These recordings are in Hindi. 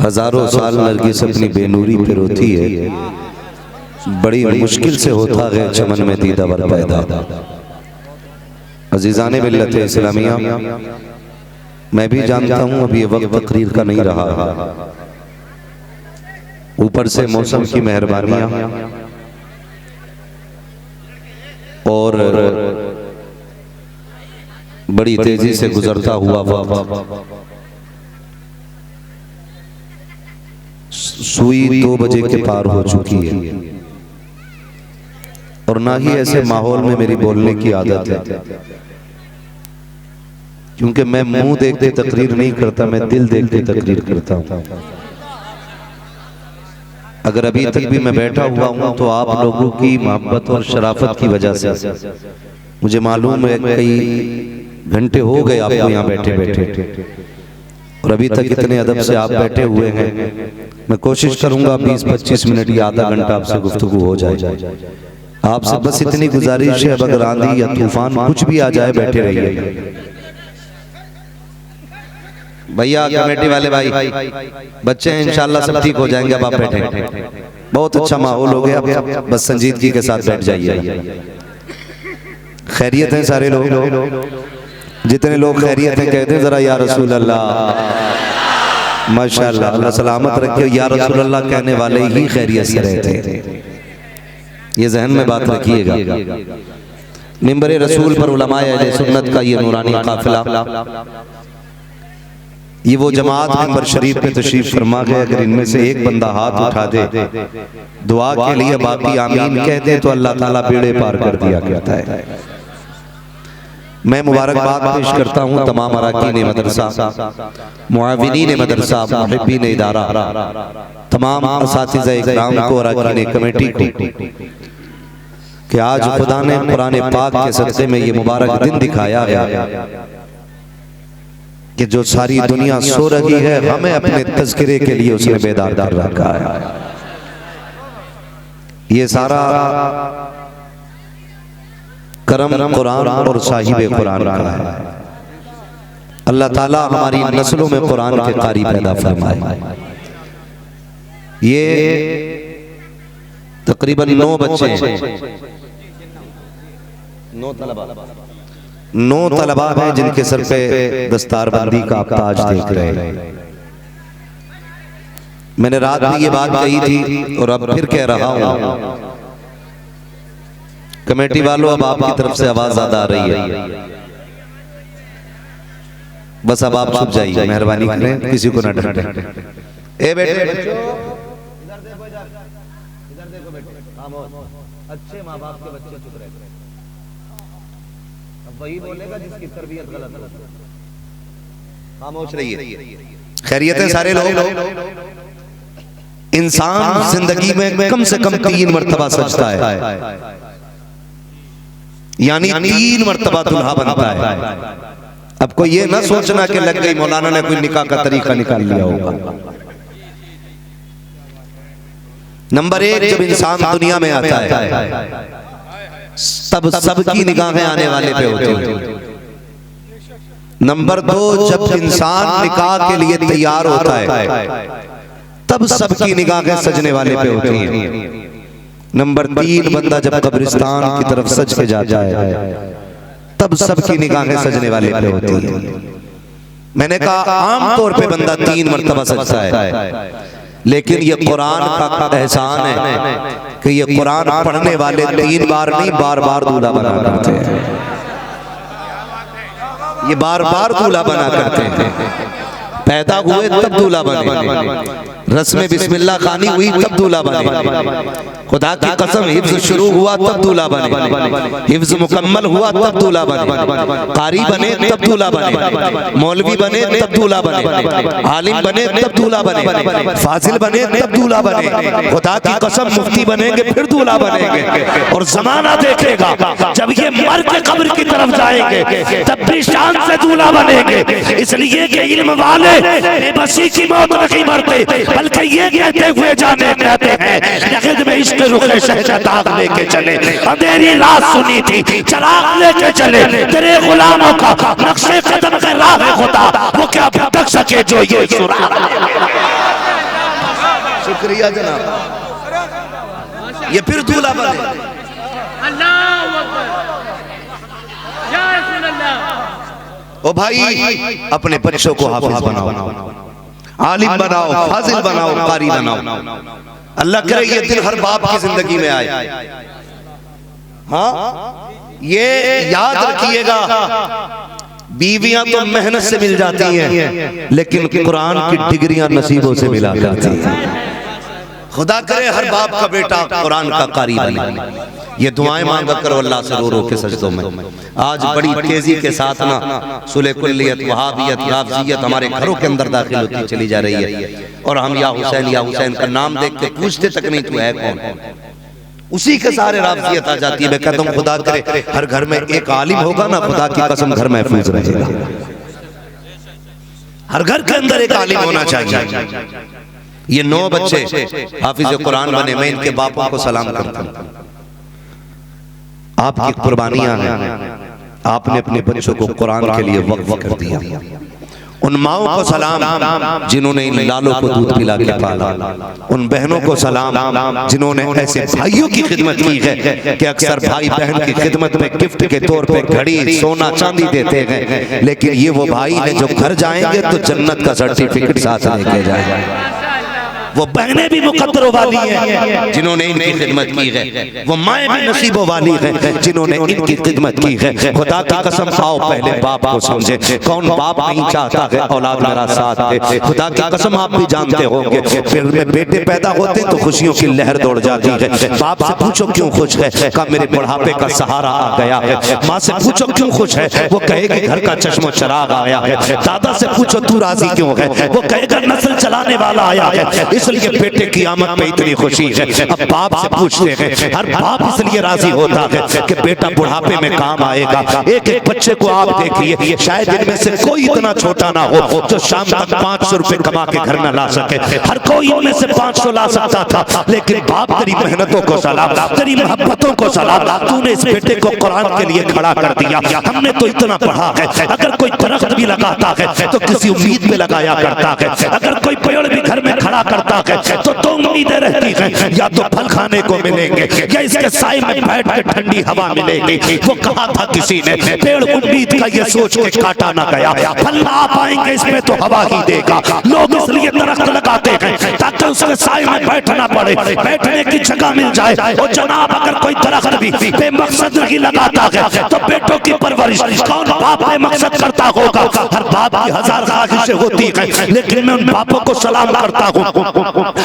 हजारों साल नरगिस अपनी बेनूरी पे रोती है, बड़ी मुश्किल से होता है चमन में दीदावर पैदा। अजीज़ाने मिल्लत इस्लामिया, मैं भी जानता हूँ अब ये वक्त तकरीर का नहीं रहा, ऊपर से मौसम की मेहरबानियाँ और बड़ी तेजी से गुजरता हुआ वक्त, सुई 2 बजे के पार हो चुकी है और ना ही ऐसे माहौल में मेरी बोलने की आदत है, क्योंकि मैं मुंह देखते तकरीर नहीं करता, मैं दिल देखते तकरीर करता हूं। अगर अभी तक भी मैं बैठा हुआ हूं तो आप लोगों की मोहब्बत और शराफत की वजह से। मुझे मालूम है कई घंटे हो गए आपको यहाँ बैठे बैठे और अभी तक इतने अदब से आप बैठे हुए हैं। मैं कोशिश करूंगा 20-25 मिनट या आधा घंटा आपसे गुफ्तगू हो जाए। आपसे बस इतनी गुजारिश है, अब अगर आंधी या तूफान कुछ भी आ जाए बैठे रहिए। भैया कमेटी वाले भाई, बच्चे हैं इंशाल्लाह सब ठीक हो जाएंगे, अब आप बैठे। बहुत अच्छा माहौल हो गया, अब बस संजीदगी के साथ बैठ जाइए। खैरियत है सारे लोग, जितने लोग खैरियत हैं कहते हैं जरा या रसूल अल्लाह। माशाअल्लाह, अल्लाह सलामत रखे। या रसूल अल्लाह कहने वाले ही खैरियत से रहते, ये जहन में बात रखिएगा। मिंबर रसूल पर उलमाए अहले सुन्नत का ये नूरानी काफिला, ये वो जमात मिंबर शरीफ पे तशरीफ फरमा गए। अगर इनमें से एक बंदा हाथ उठा दे दुआ के लिए, बाकी आमीन कह दे तो अल्लाह ताला बेड़े पार कर दिया करता है। मैं मुबारकबाद पेश करता हूँ तमाम अराकीन मदरसा, मुआविनीन मदरसा, मुहिब्बीन इदारा, तमाम असातिज़ा इकराम को और अराकीन कमेटी को कि आज खुदा ने कुरान पाक के सदक़े में ये मुबारक दिन दिखाया है कि जो सारी दुनिया सो रही है, हमें अपने तज़किरे के लिए उसने बेदार कर रखा है। ये सारा करम कुरान और साहिब कुरान का है। अल्लाह ताला हमारी नस्लों में कुरान के कारी पैदा फरमाए। ये तकरीबन 9 बच्चे, 9 तलबा हैं जिनके सर पे दस्तारबंदी का आप ताज देख रहे हैं। मैंने रात भी ये बात कही थी और अब फिर कह रहा हूं, कमेटी वालों अब आपकी तरफ से आवाज ज्यादा आ रही है, बस अब आप चुप जाइए, मेहरबानी करें, किसी को ना डांटें। ए बेटे, इधर देखो, इधर देखो बेटे, अच्छे माँ बाप के बच्चे चुप रहे। अब वही बोलेगा जिसकी तरबियत गलत हो। खामोश रहिए। खैरियत है सारे लोग। इंसान जिंदगी में कम से कम 3 मरतबा सजता है, यानी 3 मरतबा दुल्हा बनता है। अब कोई ये ना सोचना कि लग गई मौलाना ने कोई निकाह का तरीका निकाल लिया होगा। नंबर 1, जब इंसान दुनिया में आता है तब सबकी निगाहें आने वाले पे होती हैं। नंबर 2, जब इंसान निकाह के लिए तैयार होता है तब सबकी निगाहें सजने वाले पे होती हैं। नंबर 3, बंदा जब कब्रिस्तान की तरफ सज के जाता है तब सबकी निगाहें सजने वाले पे होती हैं। मैंने कहा आम तौर पे बंदा 3 मरतबा सजता है, लेकिन ये कुरान का एहसान है कि ये कुरान पढ़ने वाले 3 बार नहीं, बार बार दूल्हा बना करते हैं। ये बार बार दूल्हा बना करते हैं। पैदा हुए तब दूल्हा बने, रस्म बिस्मिल्लाह खानी हुई तब दूल्हा बने, खुदा की कसम हिफ्ज शुरू हुआ तब दूल्हा बने, हिफ्ज मुकम्मल हुआ तब दूल्हा बने, कारी बने तब दूल्हा बने, मौलवी बने तब दूल्हा बने, आलिम बने तब दूल्हा बने, फाजिल बने तब दूल्हा बने, खुदा की कसम मुफ्ती बनेंगे फिर दूल्हा बनेंगे। और जमाना देखेगा जब ये मर के कब्र की तरफ जाएंगे तब भी शान से दूल्हा बनेंगे, इसलिए कि इल्म वाले बेबसी की मौत नहीं मरते, बल्कि ये कहते हुए जाने कहते हैं नगद में इश्क रुखे शहजाद लेके चले, अंधेरी रात सुनी थी चराग लेके चले, तेरे गुलामों का नक्शे कदम का राह खुदा वो क्या भटक सके जो ये सुराग। शुक्रिया जनाब। ये फिर दूल्हा बने। ओ भाई अपने बच्चों को हाफिज बनाओ, आलिम बनाओ, फाजिल बनाओ, कारी बनाओ। अल्लाह करे ये दिन हर बाप की जिंदगी में आए। हाँ ये याद रखिएगा, बीवियां तो मेहनत से मिल जाती हैं, लेकिन कुरान की डिग्रियां नसीबों से मिला करती हैं। खुदा करे हर बाप का बेटा कुरान का कारी बने। ये दुआएं मांगा करो अल्लाह से रो रो के सजदों में। आज बड़ी तेजी के साथ ना सुलह कुल्लियत, वहाबियत, राफजियत हमारे घरों के अंदर दाखिल होती चली जा रही है, और हम या हुसैन का नाम देख के पूछते तक नहीं तू है कौन। उसी के सारे राफजियत आ जाती है। मैं कहता हूँ खुदा करे हर घर में एक आलिम होगा ना, खुदा की कसम घर महफूज रहेगा। हर घर के अंदर एक आलिम होना चाहिए। ये 9 बच्चे हाफिज कुरान बने, मैं इनके बापों को सलाम करता हूँ। आपकी कुर्बानियां हैं, आपने अपने बच्चों को कुरान के लिए वक्फ कर दिया। उन माओं को सलाम जिन्होंने इन लालों को दूध पिला के पाला। उन बहनों को सलाम जिन्होंने ऐसे भाइयों की खिदमत की है कि अक्सर भाई बहन की खिदमत में गिफ्ट के तौर पे घड़ी, सोना, चांदी देते हैं, लेकिन ये वो भाई हैं जो घर जाएंगे तो जन्नत का सर्टिफिकेट साथ लेके जाएंगे। वो बहनें भी मुकद्दरों वाली हैं जिन्होंने इनकी खिदमत की है, वो माएँ भी नसीबों वाली हैं जिन्होंने इनकी खिदमत की है। खुदा की कसम आओ पहले बाप को समझे। कौन बाप नहीं चाहता है औलाद मेरा साथ है? खुदा की कसम आप भी जानते होंगे, फिर में बेटे पैदा होते तो खुशियों की लहर दौड़ जाती है। बाप से पूछो क्यों खुश है, कहा मेरे बुढ़ापे का सहारा आ गया है। माँ से पूछो क्यों खुश है, वो कहेगी घर का चश्मो चराग आया है। दादा से पूछो तू राजी क्यों है, वो कहेगा नस्ल चलाने वाला आया है। इसलिए बेटे की आमद पे इतनी खुशी है। अब बाप से पूछते हैं, हर बाप इसलिए राजी होता है कि बेटा बुढ़ापे में काम आएगा। एक एक बच्चे को आप देखिए, शायद इनमें से कोई इतना छोटा ना हो जो शाम तक 500 रुपए कमा के घर में ला सके। हर कोई इनमें से 500 ला सकता था, लेकिन बाप तेरी मेहनतों को सलाम, तेरी मोहब्बतों को सलाम, तूने इस बेटे को कुरान के लिए खड़ा कर दिया। हमने तो इतना पढ़ा है, अगर कोई दरख्त भी लगाता है तो किसी उम्मीद में लगाया करता है। अगर कोई पेड़ भी घर में खड़ा करता है तो 2 उम्मीदें रहती हैं, या तो फल खाने को मिलेंगे या इसके साए में बैठ के ठंडी हवा मिलेगी। वो कहा था किसी ने, पेड़ उम्मीद का ये सोच के काटा ना गया, फल ना आ पाएंगे इसमें तो हवा ही देगा। लोग इसलिए दरख्त लगाते हैं ताकि उसके साए में बैठना पड़े, बैठने की जगह मिल जाए। और जनाब अगर कोई दरख्त भी बेमकसद नहीं लगाता है तो बेटों की परवरिश कौन बाप बेमकसद करता होगा? हर बाप की 1000 ख्वाहिशें होती हैं, लेकिन मैं उन बापों को सलाम करता हूँ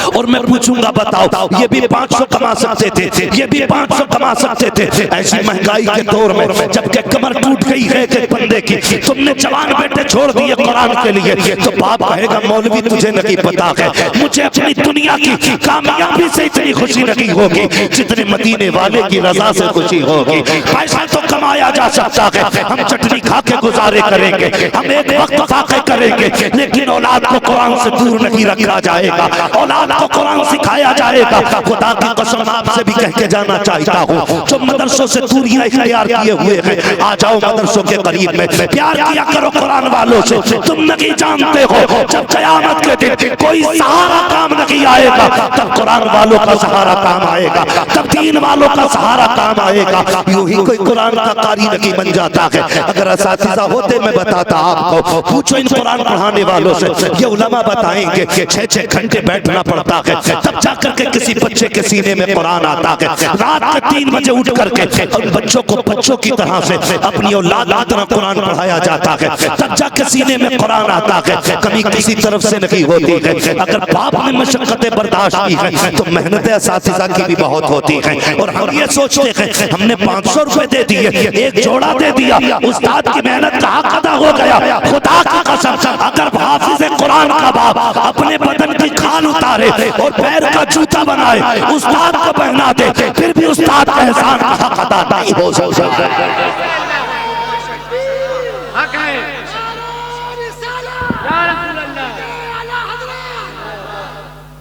और मैं पूछूंगा बताओ, ये भी 500 कमा सकते थे, ये भी 500 कमा सकते थे। ऐसी महंगाई के दौर में जबकि कमर टूट गई है कि बंदे की, तुमने जवान बेटे छोड़ दिए कुरान के लिए, तो बाप कहेगा मौलवी तुझे नहीं पता है, मुझे अपनी दुनिया की कामयाबी से इतनी खुशी नहीं होगी जितने मदीने वाले की रजा से खुशी होगी। पैसा तो कमाया जा सकता है, हम चटनी खा के गुजारे करेंगे, हम एक वक्त फाके करेंगे, लेकिन औलाद को कुरान से दूर नहीं रखा जाएगा, औलाद को कुरान सिखाया जाएगा। खुदा की कसम आपसे भी कह के जाना चाहता हूँ, जो मदरसों से दूरियां इख्तियार किए हुए हैं, आ जाओ मदरसों के करीब में, प्यार किया करो कुरान वालों से। तुम नहीं जानते हो जब क़यामत के दिन कोई सहारा काम नहीं आएगा, तब कुरान वालों का सहारा काम आएगा, तब दीन वालों का सहारा काम आएगा। यूं ही कोई कुरान का कारी नहीं बन जाता है। अगर असातिज़ा होते मैं बताता आपको, पूछो इन कुरान पढ़ाने वालों से, ये उलमा बताएंगे 6-6 घंटे बैठना पड़ता है तब जाकर के किसी बच्चे के सीने में कुरान आता है। रात के 3 बजे उठ करके और बच्चों को बच्चों की तरह से अपनी औलाद की तरह कुरान पढ़ाया जाता है, तब जाकर सीने में कुरान आता है। कभी किसी तरफ से नहीं होती है। अगर बाप ने मशक्कतें बर्दाश्त की है तो मेहनतें असातिज़ा की भी बहुत होती है। और हम ये सोचते हैं हमने 500 रुपए दे दिए, एक जोड़ा दे दिया, उस्ताद की मेहनत का हक अदा हो गया। खुदा की कसम अगर हाफिज़ कुरान का बाप अपने बदन की खाल उतारे और पैर का जूता बनाए, उस्ताद को पहना दे, फिर भी उस्ताद का एहसान का हक अदा नहीं हो सकता।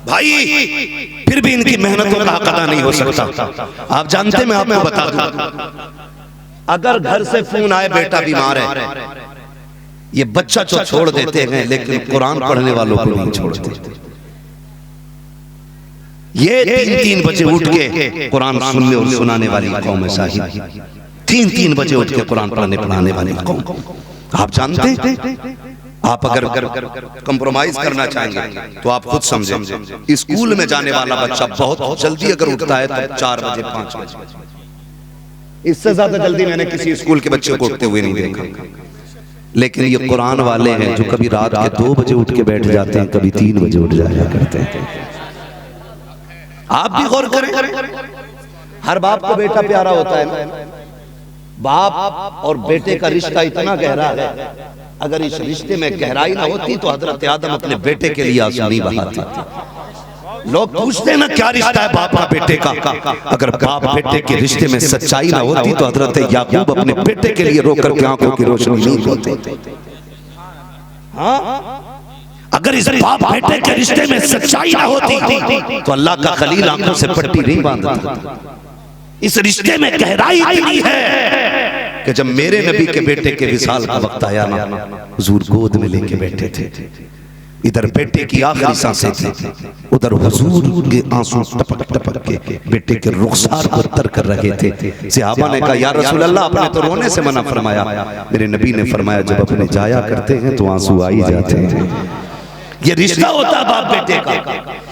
भाई फिर भी इनकी मेहनतों का हक अदा नहीं हो सकता। आप जानते मैं आपको बता दूं, अगर घर से फोन आए बेटा बीमार है, ये बच्चा तो छोड़ देते हैं लेकिन कुरान पढ़ने वालों को नहीं छोड़ते। ये 3-3 बजे उठ के कुरान सुनने और सुनाने वाली कौम है साहिब। 3-3 बजे उठ के कुरान पढ़ाने वाली कौम। आप जानते हैं, आप अगर कंप्रोमाइज करना चाहेंगे तो आप खुद समझें, स्कूल में जाने वाला बच्चा बहुत जल्दी अगर उठता है तो 4 बजे 5 बजे, इससे ज्यादा जल्दी मैंने किसी स्कूल के बच्चे को उठते हुए नहीं देखा। लेकिन ये कुरान वाले हैं जो कभी रात के 2 बजे उठ के बैठ जाते हैं, कभी 3 बजे उठ जाया करते हैं। आप भी गौर करें, हर बाप को बेटा प्यारा होता है। बाप और बेटे का रिश्ता इतना गहरा है, अगर इस रिश्ते में गहराई ना होती तो हजरत आदम अपने बेटे के लिए आंसू नहीं बहाते थे। लोग पूछते हैं ना क्या रिश्ता है बाप का बेटे का, अगर बाप बेटे के रिश्ते में सच्चाई ना होती तो हजरत याकूब अपने बेटे के लिए रोकर के आंखों की रोशनी नहीं होती। अगर इस बाप बेटे के रिश्ते में सच्चाई ना होती तो अल्लाह का खलील आंखों से पट्टी नहीं बांधता। इस रिश्ते में गहराई इतनी है कि जब मेरे नबी के बेटे के विसाल का वक्त आया ना, हुजूर गोद में लेके बैठे थे, इधर बेटे की आखिरी सांसें थी, उधर हुजूर के आंसू टपक टपक के बेटे के रुखसार को तर कर रहे थे। सहाबा ने कहा या रसूल अल्लाह, आपने तो रोने से मना फरमाया। मेरे नबी ने फरमाया जब अपने जाया करते हैं तो आंसू आ ही जाते हैं। ये रिश्ता होता है बाप बेटे का,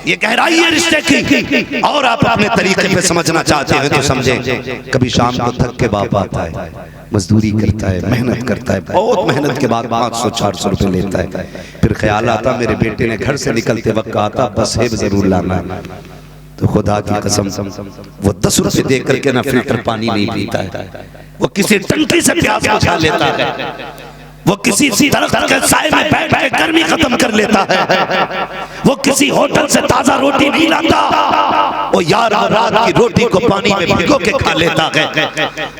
ये गहराई है रिश्ते की। और आप अपने तरीके पे समझना चाहते हैं तो समझें, कभी शाम को थक के बाप आता है, मजदूरी करता है, मेहनत करता है, बहुत मेहनत के बाद 500-400 रुपए लेता है। फिर ख्याल आता मेरे बेटे ने घर से निकलते वक्त कहा था बस है जरूर लाना, तो खुदा की कसम वो 10 रुपए दे करके ना फिल्टर पानी नहीं पीता है, वो किसी टंकी से प्यास बुझा लेता है, वो किसी दरख्त के साए में बैठ के गर्मी खत्म कर लेता है, वो किसी होटल से ताजा रोटी नहीं लाता, वो यार रात की रोटी को पानी में भिगो के खा लेता है।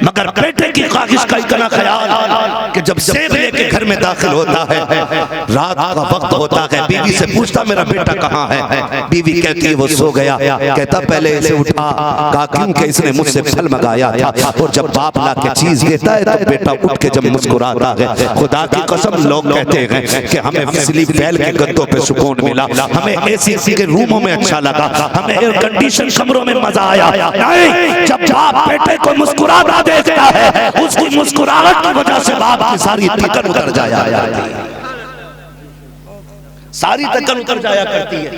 मगर बेटे की ख्वाहिश का इतना ख्याल कि जब सेब लेके घर में दाखिल होता है, रात का वक्त होता है, बीवी से पूछता मेरा बेटा कहाँ है, बीवी कहती है वो सो गया। कहता पहले इसे उठा, कहा क्यों कि इसने मुझसे फल मंगाया था। और जब बाप ला के चीज देता है तो बेटा उठ के जब मुस्कुराता है, खुदा की कसम लोग कहते हैं कि हमें बिजली फैल के गद्दों पे सुकून मिला, हमें एसी के रूमों में अच्छा लगा, हमें एयर कंडीशन कमरों में मजा आया। नहीं, जब बाप बेटे को मुस्कुराता देखता है, उसकी मुस्कुराहट की वजह से बाप की सारी थकन उतर जाया, सारी थकन उतर जाया करती है।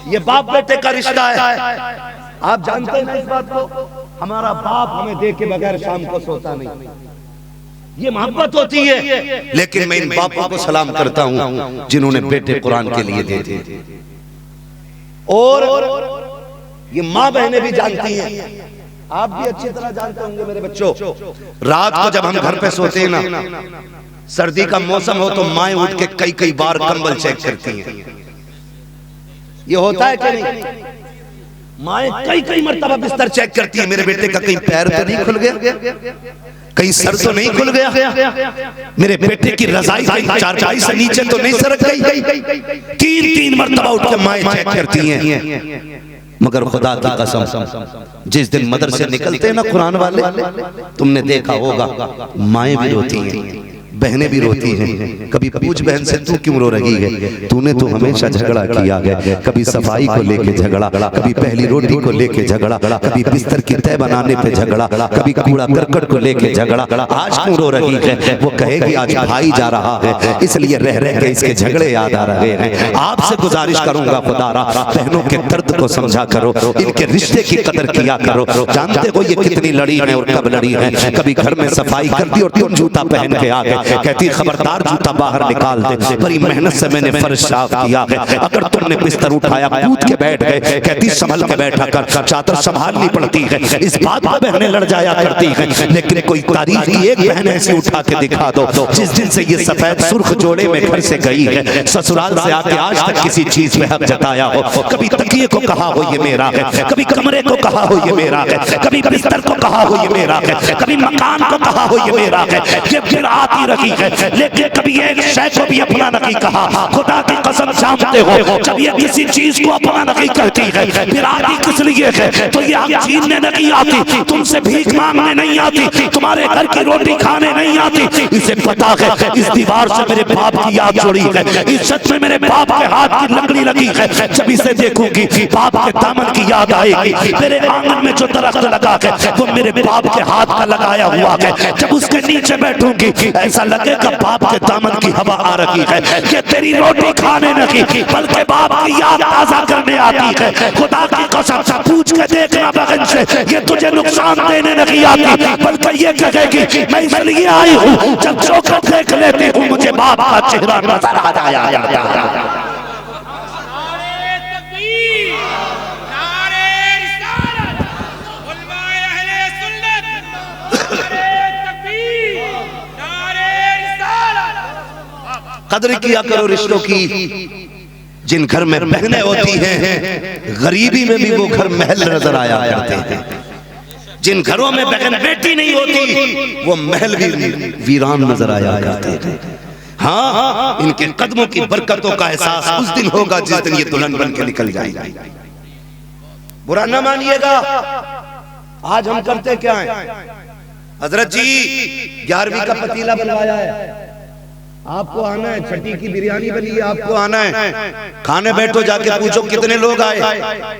ये बाप बेटे का रिश्ता है। आप जानते हैं इस बात को, हमारा बाप हमें देख के बगैर शाम को सोता नहीं, ये मोहब्बत होती है। लेकिन मैं इन बापों को सलाम करता हूं जिन्होंने बेटे कुरान के लिए दे दिए। और ये माँ बहनें भी जानती हैं, आप भी अच्छी तरह जानते होंगे मेरे बच्चों, रात को जब हम घर पे सोते हैं ना, सर्दी का मौसम हो तो माएं उठ के कई बार कंबल चेक करती हैं। ये होता है कि नहीं? माएं कई मर्तबा बिस्तर चेक करती है, मेरे बेटे का कहीं पैर तो नहीं खुल गया, कहीं सर तो नहीं खुल गया, मेरे बेटे की रजाई चारपाई से नीचे तो नहीं सरक गई। 3 मर्तबा उठ के माएं चेक करती हैं। मगर खुदा की कसम जिस दिन मदरसे निकलते हैं ना कुरान वाले, तुमने देखा होगा माएं भी रोती हैं, बहनें भी रोती हैं। कभी पूछ बहन से तू क्यों रो रही है, तूने तो हमेशा झगड़ा किया है, कभी सफाई को लेके झगड़ा, कभी पहली रोटी को लेके झगड़ा, कभी बिस्तर की तय बनाने पे झगड़ा, कभी कूड़ा करकट को लेके झगड़ा, आज क्यों रो रही है? वो कहेगी आज भाई जा रहा है इसलिए रह रह के इसके झगड़े याद आ रहे हैं। आपसे गुजारिश करूंगा खुदारा, बहनों के दर्द को समझा करो, इनके रिश्ते की कदर किया करो। जानते हो ये कितनी लड़ी है और कब लड़ी है? कभी घर में सफाई कर दी और तुम जूता पहन के आ गए, कहती खबरदार जूता बाहर निकाल दे, बड़ी मेहनत से मैंने फर्श साफ किया है। अगर तुमने बिस्तर उठाया कूद के बैठ गए, कहती संभल के बैठा कर, चादर संभालनी पड़ती है। इस बात पर बहनें लड़ जाया करती हैं, लेकिन कोई तारीफ की एक बहन ऐसी उठा के दिखा दो जिस दिन से ये सफेद सुर्ख जोड़े में घर से गई है, ससुराल से आके आज तक किसी चीज में हक जताया हो। कभी तकिए को कहा हो ये मेरा है, कभी कमरे को कहा हो ये मेरा है, कभी बिस्तर को कहा हो ये मेरा है, कभी मकान को कहा हो ये मेरा है। ये फिर आती रखी है, लेकिन कभी एक शय को भी अपना नहीं कहा। खुदा की कसम जानते हो, जब ये किसी चीज को अपना नहीं कहती है, फिर आती किस लिए है? तो ये हक छीनने नहीं आती, तुमसे भीख मांगने नहीं आती, तुम्हारे घर की रोटी खाने नहीं आती। इसे पता है इस दीवार से मेरे बाप की याद जुड़ी है, इस छत में मेरे बाप के हाथ की लकड़ी लगी है। जब इसे देखूंगी बाप के दामन की याद आएगी। मेरे आंगन में जो दरख्त लगा है वो मेरे बाप के हाथ का लगाया हुआ है। जब उसके नीचे बैठूंगी ऐसा लगेगा बाप के दामन की हवा आ रही है कि तेरी रोटी खाने नहीं बल्कि बाप की याद ताजा करने आती है। खुदा की कसम से पूछ के देखना बहन से, ये तुझे नुकसान देने नहीं आती बल्कि ये कहेगी मैं इसलिए आई हूँ जब चौखट देख लेती हूँ मुझे बाप का चेहरा नजर आ जाया। कदर किया करो रिश्तों की। जिन घर में बहनें होती हैं गरीबी में भी वो घर महल नजर आया करते हैं। जिन घरों में बहन बेटी नहीं होती वो महल भी वीरान नजर आया करते हैं। हाँ, इनके कदमों की बरकतों का एहसास उस दिन होगा जिस दिन ये दुल्हन बन के निकल जाएगी। बुरा ना मानिएगा। आज हम करते क्या है? हजरत जी 11वीं का पतीला बनवाया है, आपको आना है। छठी की बिरयानी बनी है, आपको आना है। खाने बैठो, जाके पूछो कितने लोग आए।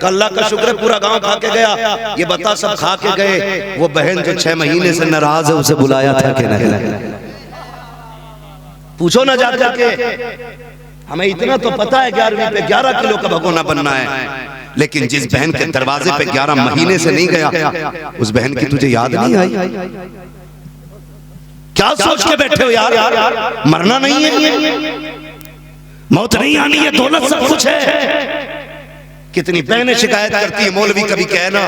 अल्लाह का शुक्र है पूरा गांव खा के गया। ये बता सब खा के गए। वो बहन जो 6 महीने से नाराज है उसे बुलाया था कि नहीं? पूछो ना जाके। हमें इतना तो पता है 11वीं पे 11 किलो का भगोना बनना है, लेकिन जिस बहन के दरवाजे पे 11 महीने से नहीं गया उस बहन की तुझे याद नहीं आई? क्या सोच के बैठे हो यार? मरना नहीं है, मौत नहीं आनी है, दौलत सब कुछ है। कितनी बहनें शिकायत करती है, मौलवी कभी कहना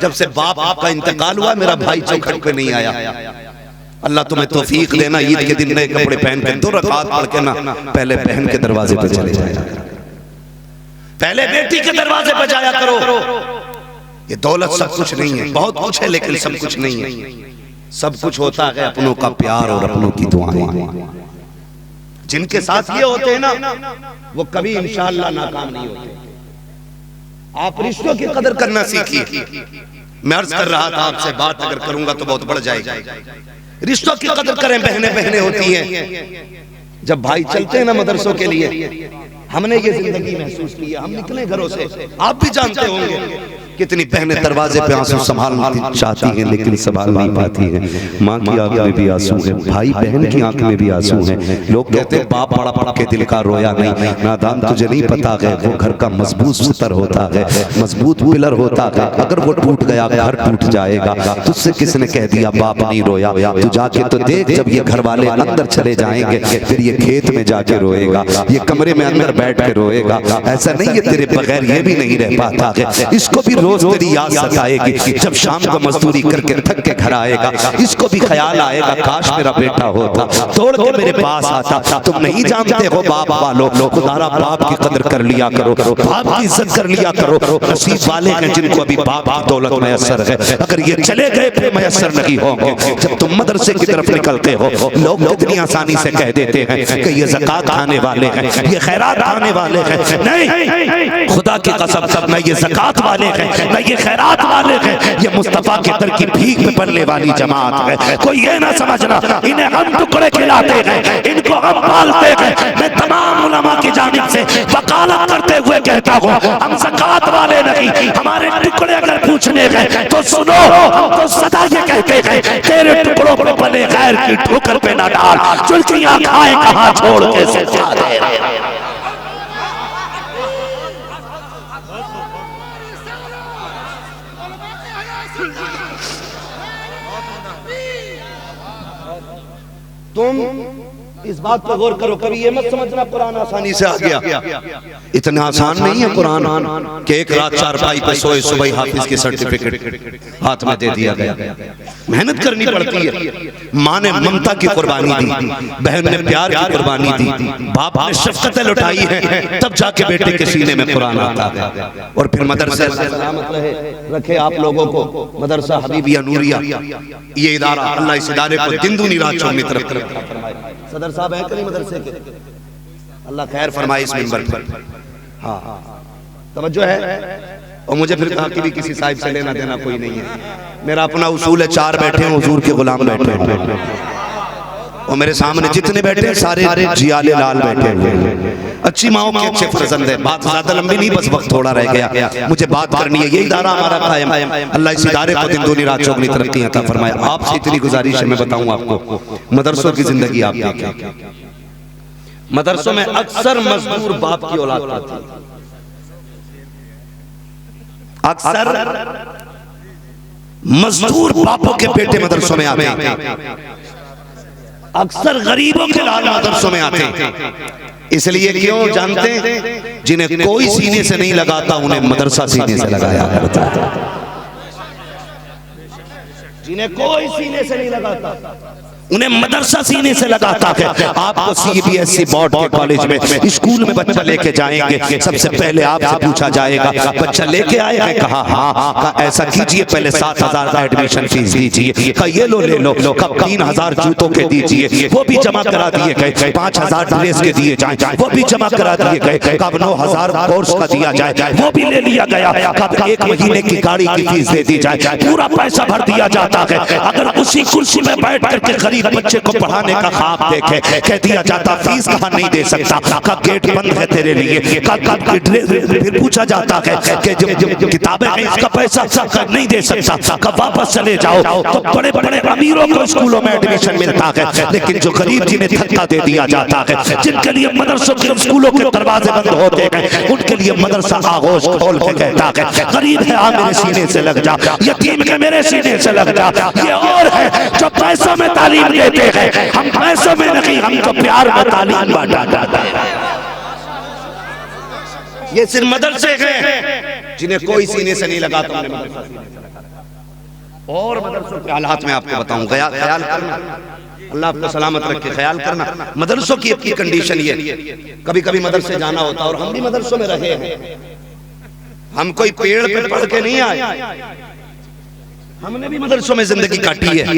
जब से बाप आपका इंतकाल हुआ मेरा भाई चौखट पे नहीं आया। अल्लाह तुम्हें तौफीक देना, ईद के दिन नए कपड़े पहन के 2 रकात पढ़ के ना पहले बहन के दरवाजे पे चले जाया, पहले बेटी के दरवाजे पे जाया करो। ये दौलत सब कुछ नहीं है, बहुत कुछ है लेकिन सब कुछ नहीं है। सब कुछ होता है अपनों का प्यार और अपनों की दुआएं। जिनके साथ ये होते हैं ना वो कभी इंशाअल्लाह नाकाम नहीं होते। आप रिश्तों की कदर करना सीखिए। मैं अर्ज कर रहा था आपसे, बात अगर करूंगा तो बहुत बढ़ जाएगी। रिश्तों की कदर करें। बहनें बहनें होती हैं। जब भाई चलते हैं ना मदरसों के लिए, हमने ये जिंदगी महसूस की है। हम निकले घरों से, आप भी जानते होंगे कितनी बहनें दरवाजे पे आंसू संभालना चाहती हैं लेकिन संभाल नहीं पाती हैं। माँ की आंख में भी आंसू है, भाई बहन की आंख में भी आंसू है। लोग कहते हैं बाप बड़ा पड़ के दिल का रोया नहीं। नादान तुझे नहीं पता है वो घर का मजबूत सुतर होता है, मजबूत पिलर होता है। अगर वो टूट गया घर टूट जाएगा। तुझसे किसने कह दिया बाप नहीं रोया? तू जाके तो देख, जब ये घर वाले अंदर चले जाएंगे फिर ये खेत में जाके रोएगा, ये कमरे में अंदर बैठ के रोएगा। ऐसा नहीं है तेरे बगैर ये भी नहीं रह पाता है। इसको भी रोज तेरी याद सताएगी। जब शाम को मजदूरी करके थक के घर आएगा इसको भी ख्याल आएगा काश मेरा बेटा होता, तोड़ के मेरे पास आता। तुम नहीं जानते हो बाप वालों, खुदारा बाप की कदर कर लिया करो, बाप की इज्जत कर लिया करो। नसीब वाले हैं जिनको अभी बाप की दौलत मैसर है, अगर ये चले गए फिर मैसर नहीं होंगे। जब तुम मदरसे की तरफ निकलते हो लोग कितनी आसानी से कह देते हैं कि ये ज़कात खाने वाले हैं, ये खैरात खाने वाले हैं। नहीं, खुदा की कसम न ये ज़कात वाले हैं न ये खैरात वाले हैं, ये मुस्तफा के दर की भीख में पलने वाली जमात है। कोई ये ना समझना इन्हें हम टुकड़े खिलाते हैं, इनको हम पालते हैं। मैं तमाम उलमा की जानिब से वकालत करते हुए कहता हूँ हम ज़कात वाले नहीं। हमारे टुकड़े अगर पूछने गए तो सुनो, हम तो सदा ये कहते हैं तेरे टुकड़ों को पले गैर की ठोकर पे ना डाल, चुल्कियां खाए कहाँ छोड़ के से तुम इस बात पर गौर करो, कभी ये मत समझना कुरान आसानी से आ गया। इतना आसान नहीं है कुरान कि एक रात चारपाई पे सोए सुबह हाफिज की सर्टिफिकेट हाथ में दे दिया गया। मेहनत करनी पड़ती है। माँ ने ममता की कुर्बानी दी, बहन ने प्यार की कुर्बानी दी, बाप ने शफकतें लुटाई हैं, तब जाके बेटे के सीने में कुरान आता है। और फिर मदरसे सलामत रखे आप लोगों को, मदरसा हबीबिया नूरिया ये इदारा, अल्लाह इस इदारे को दिन दूनी रात चौगनी तरफ फरमाए। सदर साहब हैं कहीं मदरसे के, अल्लाह खैर फरमाए इस मिंबर पर। हाँ तवज्जो है। और मुझे फिर कहा कि भी किसी साहिब से लेना देना कोई नहीं है, मेरा अपना उसूल है। चार बैठे हैं हुजूर के गुलाम बैठे हैं, और मेरे सामने जितने बैठे हैं सारे जियाले लाल बैठे हैं, अच्छी माओ के अच्छे फर्जंद है। बात ज्यादा लंबी नहीं, बस वक्त थोड़ा रह गया, मुझे बात करनी है। ये इदारा हमारा कायम, अल्लाह इस इदारे को दिन दूनी रात चौगनी तरक्की अता फरमाए। आपसे इतनी गुजारिश है, मैं बताऊं आपको, मदरसों की जिंदगी आप देखें, मदरसों में अक्सर मजदूर बाप की औलाद आती है, अक्सर मजदूर बापों के बेटे मदरसों में आते हैं, अक्सर गरीबों के लाल मदरसों में आते हैं। इसलिए क्यों जानते हैं, जिन्हें कोई सीने से नहीं लगाता उन्हें मदरसा सीने से लगाया करता है। जिन्हें कोई सीने से नहीं लगाता उन्हें मदरसा सीने से लगाता है। आपको सीबीएसई बोर्ड के कॉलेज में स्कूल में बच्चा लेके जाएंगे, सबसे पहले आपसे पूछा जाएगा बच्चा लेके आए हैं, कहा हाँ, ऐसा कीजिए पहले 7,000 का एडमिशन फीस दीजिए, का ये लो ले लो, कब 3,000 जूतों के दीजिए, वो भी जमा करा दिए गए, 5,000 ड्रेस के दिए जाए, वो भी जमा करा दिए गए, कब 9,000 कोर्स का दिया जाए, वो भी ले लिया गया, कब 1 महीने की गाड़ी की फीस दे दी जाए, पूरा पैसा भर दिया जाता है। अगर उसी कुर्सी में बैठ करके बच्चे को पढ़ाने का ख्वाब देखे, कह दिया जाता फीस कहाँ नहीं दे सकता, का गेट बंद है तेरे लिए, फिर पूछा जाता है कि जो किताबें हैं इसका पैसा नहीं दे सकता, कब वापस चले जाओ। तो बड़े बड़े अमीरों को स्कूलों में एडमिशन मिलता है, लेकिन जो गरीब जिन्हें धक्का दे दिया जाता है, जिनके लिए मदरसों के स्कूलों के दरवाजे बंद होते हैं, उनके लिए मदरसा आगोश खोल के कहता है गरीब है आ मेरे सीने से लग जा, यतीम के मेरे सीने से लग जा। ये और है जो पैसों में तालीम देते हैं, हम पैसों में नहीं, हम तो प्यार में तालीम बांटा। ये सिर्फ मदरसे हैं जिन्हें कोई सीने से नहीं लगाता। और मदरसों के हालात में आपको बताऊं, ख्याल करना, अल्लाह आपको सलामत रखे, ख्याल करना। मदरसों की अपनी कंडीशन ये, कभी कभी मदरसे जाना होता, और हम भी मदरसों में रहे हैं, हम कोई पेड़ पे पढ़ के नहीं आए, हमने भी मदरसों में जिंदगी काटी है।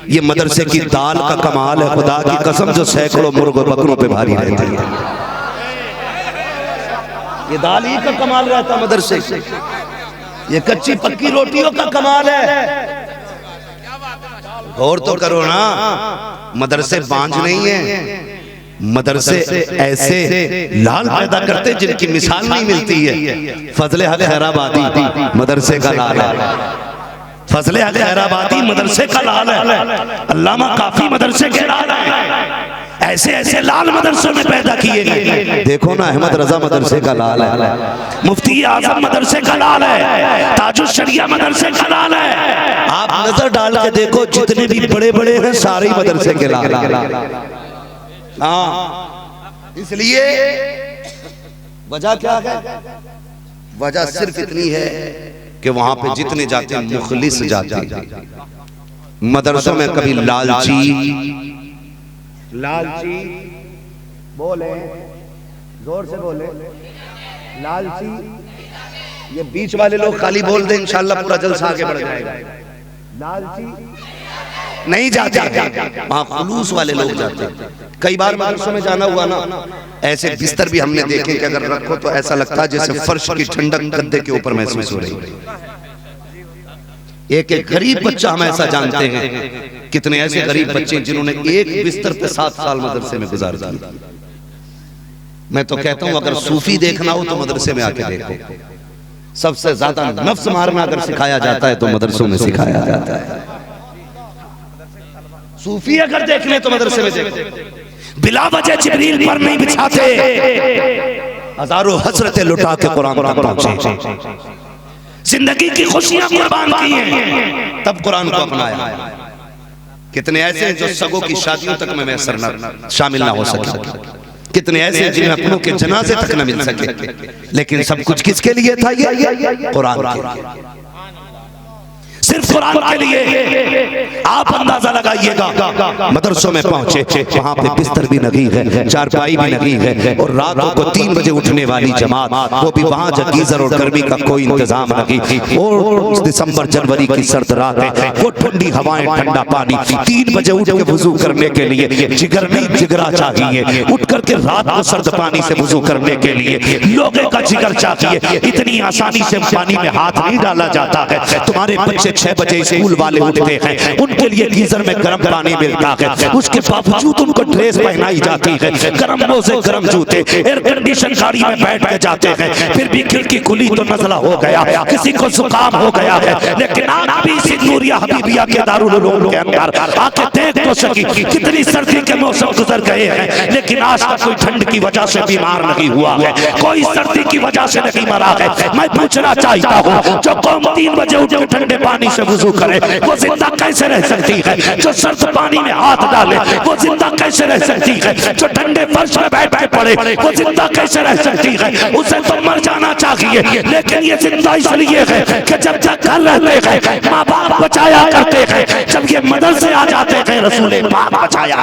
ये मदरसे की दाल का कमाल है, खुदा की कसम, जो सैकड़ों मुर्गों बकरों पे भारी रहती है। ये दाल ही का कमाल रहता है मदरसे, ये कच्ची पक्की रोटियों का कमाल है। गौर तो करो ना, मदरसे बांझ नहीं है, मदरसे ऐसे लाल पैदा करते जिनकी मिसाल नहीं मिलती है। फजले हक हैराबादी मदरसे का लाल है, फजले हक हैराबादी मदरसे का लाल है, अल्लामा काफी मदरसे के लाल है। ऐसे ऐसे लाल मदरसों में पैदा किए गए। देखो ना, अहमद रजा मदरसे का लाल है, मुफ्ती आजम मदरसे का लाल है, ताजुश शरिया मदरसे का लाल है। आप नजर डाल के देखो, जितने भी बड़े बड़े हैं सारे मदरसे के लाल है। हाँ, इसलिए वजह क्या है? वजह सिर्फ इतनी है कि वहां पे जितने जाते हैं मुखलिस जाते हैं। मदरसों में कभी लालची बोले, जोर से बोले, लालची, ये बीच वाले लोग खाली बोल दें इंशाल्लाह पूरा जलसा आगे बढ़ जाएगा। लालची नहीं जाते, वहां खुलूस वाले लोग जाते हैं। कई बार मदरसों में जाना हुआ ना, ऐसे बिस्तर भी हमने देखे कि अगर रखो तो ऐसा लगता है जैसे फर्श की ठंडक गद्दे के ऊपर महसूस हो रही है। एक एक गरीब बच्चा हम ऐसा जानते हैं, कितने ऐसे गरीब बच्चे जिन्होंने एक बिस्तर पे 7 साल मदरसे में गुजार दिया। मैं तो कहता हूं अगर सूफी देखना हो तो मदरसे में आके देखो। सबसे ज्यादा नफ्स मारना अगर सिखाया जाता है तो मदरसों में सिखाया जाता है। सूफी अगर देखने तो मदरसे में देखो। बिला वजह जिब्रील पर नहीं बिछाते, हजारों हसरतें लुटा के कुरान तक पहुंचे, जिंदगी की खुशियां कुर्बान की हैं, तब कुरान को अपनाया। कितने ऐसे हैं जो सगों की शादियों तक में मैसर न शामिल ना हो सके, कितने ऐसे हैं जिन्हें अपनों के जनाजे तक न मिल सके, लेकिन सब कुछ किसके लिए था? ये कुरान के लिए, सिर्फ कुरान के लिए। आप अंदाजा लगाइएगा, मदरसों में पहुंचे, वहां पे बिस्तर भी नहीं है, चारपाई भी नहीं है, और रातों को 3 बजे उठने वाली जमात, वो भी वहां जब गीजर और गर्मी का कोई इंतजाम नहीं, और दिसंबर जनवरी की सर्द रात है, वो ठंडी हवाएं, ठंडा पानी, 3 बजे उठ के वुजू करने के लिए जिगर नहीं जिगरा चाहिए, उठ करके रात को सर्द पानी से वुजू करने के लिए लोगों का जिगर चाहिए। इतनी आसानी से पानी में हाथ नहीं डाला जाता है। तुम्हारे बच्चे 6 बजे स्कूल वाले उठते हैं, उनके लिए गीजर में गर्म पानी मिलता है, उसके बावजूद उनको ड्रेस पहनाई जाती है, गर्म मोजे गर्म जूते, एयर कंडीशन गाड़ी में बैठ के जाते हैं, फिर भी खिड़की खुली तो नज़ला हो गया, किसी को जुकाम हो गया है, लेकिन आप भी इसी नूरिया हबीबिया के दारुल उलूम के अंदर आके देख तो सकी कितनी सर्दी के मौसम गुजर गए हैं, लेकिन आज तक कोई ठंड की वजह से बीमार नहीं हुआ है, कोई सर्दी की वजह से नहीं मरा है। मैं पूछना चाहता हूँ, जो कौम 3 बजे उठ के ठंडे पानी से वुजू करे, वो जिंदा कैसे रह सकती है? जो सर्द पानी में हाथ डाले, वो जिंदा कैसे रह सकती है? जो ठंडे फर्श में बैठ के पड़े, वो जिंदा कैसे रह सकती है? उसे तो मर जाना चाहिए, लेकिन ये जिंदा इसलिए है कि जब तक घर रहते हैं माँ बाप बचाया करते हैं, जब ये मदरसे आ जाते हैं रसूल पाक बचाया।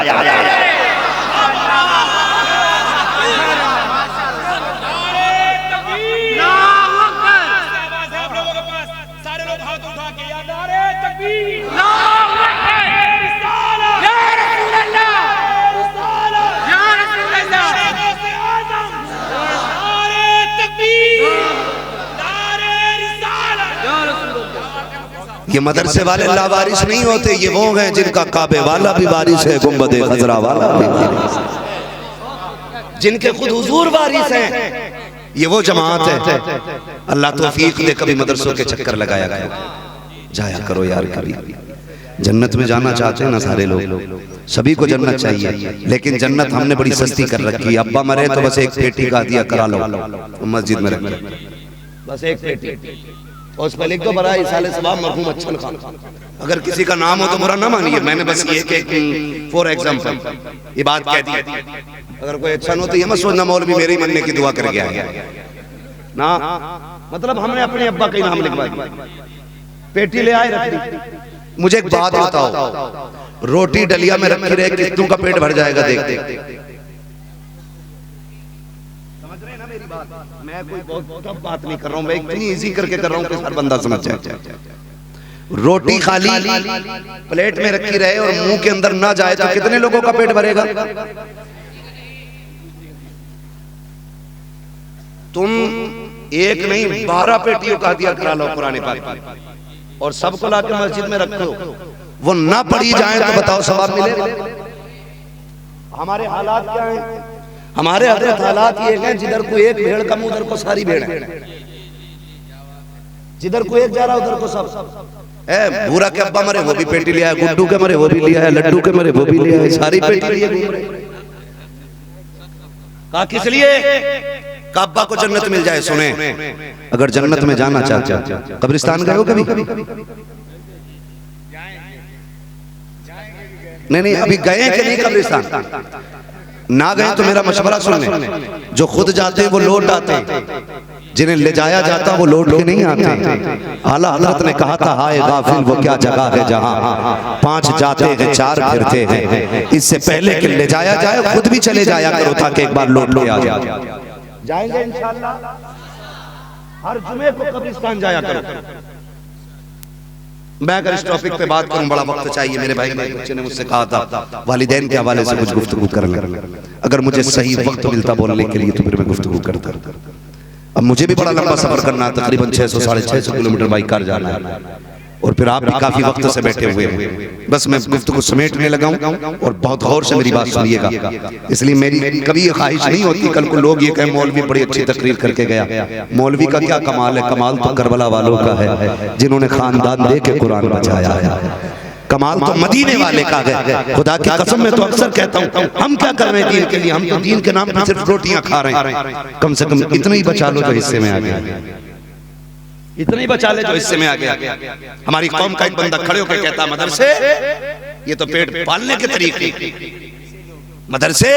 ये मदरसे वाले लावारिस नहीं होते, ये वो हैं जिनका काबे वाला भी वारिस है, गुंबदे खजरा वाला भी वारिस है, जिनके खुद हुजूर वारिस हैं, ये वो जमात है। अल्लाह तौफीक दे, कभी मदरसों के चक्कर लगाया करो, जाया करो यार। कभी जन्नत में जाना चाहते हैं ना सारे लोग, सभी को जन्नत चाहिए, लेकिन जन्नत हमने बड़ी सस्ती कर रखी है। अब्बा मरे तो बस एक पेटी का दिया करा लो, मस्जिद में रख, बस एक पेटी, और उस पर लिख दो बराए साले सवाब मरहूम अच्छन खान। अगर किसी का नाम हो तो बुरा ना मानिए, मैंने बस ये फॉर एग्जांपल ये बात कह दी। अगर कोई अच्छा हो तो ये मत सोचना मौलवी मेरे ही मरने की दुआ कर गया है ना, मतलब हमने अपने अब्बा का नाम लिखवा दिया, पेटी ले आए रख दी। मुझे एक बात बताओ, रोटी डलिया में रखी रहे कितनों का पेट भर जाएगा? देख मैं कोई बहुत टफ बात नहीं कर रहा हूँ, मैं इतनी इजी करके कर रहा हूँ कि हर बंदा समझ जाए। रोटी खाली प्लेट में रखी रहे और मुंह के अंदर ना जाए तो कितने लोगों का पेट भरेगा? तुम एक नहीं 12 पेटियों का दिया करा लो कुरान पाक, और सबको लाके मस्जिद में रखो, वो ना पढ़ी जाए तो बताओ सवाब मिलेगा? हमारे हालात क्या हैं? हमारे हजरत हालात ये हैं, जिधर को एक भेड़ कम उधर को सारी भेड़ है, जिधर को एक जा रहा उधर को सब। भूरा के अब्बा मरे वो भी पेटी लिया है, गुड्डू के मरे वो भी लिया है, लड्डू के मरे वो भी लिया है, सारी पेटी लिए घूम रहे। कहा किस लिए? का अब्बा को जन्नत मिल जाए। सुने, अगर जन्नत में जाना चाहते, कब्रिस्तान गए हो कभी? नहीं, अभी गए कि नहीं कब्रिस्तान? ना गए तो मेरा मशवरा सुन लें, जो खुद जाते हैं वो लौट आते हैं, जिन्हें ले जाया जाता वो लौट के नहीं आते। आला हजरत ने कहा था, हाय गाफिल वो क्या जगह है जहां 5 जाते हैं 4 फिरते हैं। इससे पहले कि ले जाया जाए खुद भी चले जाया करो, ताकि एक बार लौट के आ जाए। जाएंगे इंशाअल्लाह, हर जुमे को कब्रिस्तान जाया करो। मैं अगर इस टॉपिक पे बात करूं, बड़ा वक्त चाहिए। मेरे भाई ने बच्चे ने मुझसे कहा था वालिदैन के हवाले से कुछ गुफ्तगू कर ले, अगर मुझे सही वक्त मिलता बोलने के लिए तो फिर मैं गुफ्तगू करता। अब मुझे भी बड़ा लंबा सफर करना, तकरीबन 600 साढ़े 600 किलोमीटर बाइक कार जाना है, और फिर आप भी काफी वक्त से बैठे हुए हैं। बस मैं गुफ्तगू समेटने लगा हूं, और बहुत गौर से मेरी बात सुनिएगा। इसलिए मेरी कभी ये ख्वाहिश नहीं होती कल को लोग ये कहें मौलवी बड़ी अच्छी तकरीर करके गया। मौलवी का क्या कमाल है? कमाल तो करबला वालों का है, जिन्होंने खानदान दे के कुरान बचाया है। कमाल तो मदीने वाले का है। खुदा की कसम मैं तो अक्सर कहता हूँ, हम क्या कर रहे हैं दीन के लिए? हम तो दीन के नाम पे सिर्फ रोटियां खा रहे हैं। कम से कम इतना ही बचा लो जो हिस्से में आ गया, इतना ही बचा ले जो हिस्से में आ गया। हमारी कौम का एक बंदा खड़े होकर कहता, मदरसे ये तो पेट पालने के तरीके, मदरसे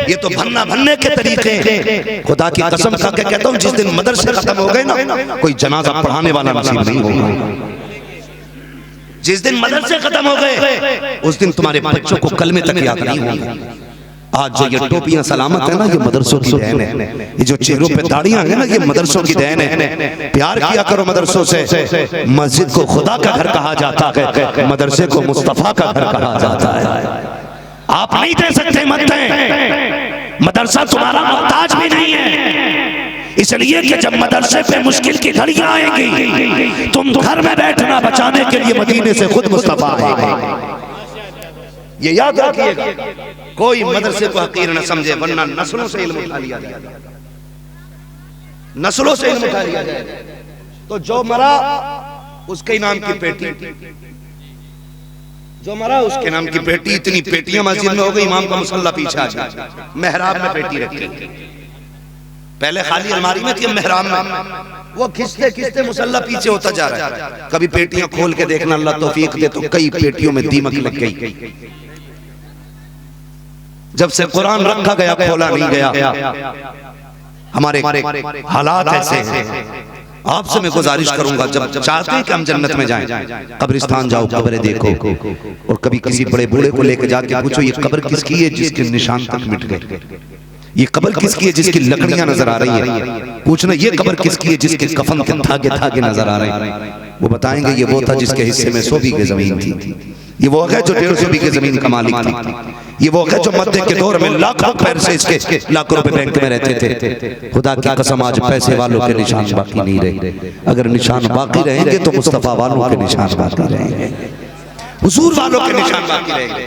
ये तो भन्ने के तरीके हैं। खुदा की कसम खा के कहता हूं, जिस दिन मदरसे खत्म हो गए ना, कोई जनाजा पढ़ाने वाला नसीब नहीं होगा। जिस दिन मदरसे खत्म हो गए उस दिन तुम्हारे बच्चों को कलमे तक याद नहीं होंगे। आज जो ये टोपियां सलामत है ना, ये मदरसों की देन है। ये जो चेहरों पे दाढ़ियां हैं ना, ये मदरसों की देन है। प्यार किया करो मदरसों से। मस्जिद को खुदा का घर कहा जाता है, मदरसे को मुस्तफा का घर कहा जाता है। आप नहीं दे सकते, मत दें। मदरसा तुम्हारा मोहताज भी नहीं है, इसलिए कि जब मदरसे पे मुश्किल की घड़ियां आएंगी, तुम घर में बैठना बचाने के लिए मदीने से खुद मुस्तफा आएगा। ये याद रखिएगा, कोई मदरसे को हकीर न समझे, वरना नस्लों से इल्म उठा लिया जाएगा, नस्लों से इल्म उठा लिया जाएगा। तो जो मरा उसके नाम की पेटी, जो मरा उसके नाम की पेटी। इतनी पेटियां मस्जिद में हो गई, इमाम का मुसल्ला पीछे आ गया, मेहराब में पेटी रखी। पहले खाली अलमारी में थी, मेहराब में। वो खिंचते खिंचते मुसल्ला पीछे होता जा रहा है। कभी पेटियां खोल के देखना, अल्लाह तौफीक दे तो कई पेटियों में दीमक लग गई। जब से कुरान रखा गया, खोला नहीं गया। हमारे हालात ऐसे हैं। आपसे मैं गुजारिश करूंगा, जब चाहते हैं कि हम जन्नत में जाएं, कब्रिस्तान जाओ, कब्रें देखो, और कभी किसी बड़े बूढ़े को लेकर जाके पूछो ये कब्र किसकी है जिसके निशान तक मिट गए, ये कब्र किसकी है जिसकी लकड़ियां नजर आ रही है। पूछना ये कब्र किसकी है जिसके कफन के धागे धागे नजर आ रहे हैं। वो बताएंगे ये वो था जिसके हिस्से में 100 बीघे जमीन थी, ये वो है जो 150 बीघे जमीन का मालिक था, ये वो है जो मध्य के दौर में लाखों पैसे इसके लाखों रुपए बैंक में रहते थे। खुदा की कसम आज पैसे वालों के निशान बाकी नहीं रहे। अगर निशान बाकी रहेंगे तो मुस्तफा वालों के निशान बाकी रहेंगे, हुजूर वालों के निशान बाकी रहेंगे।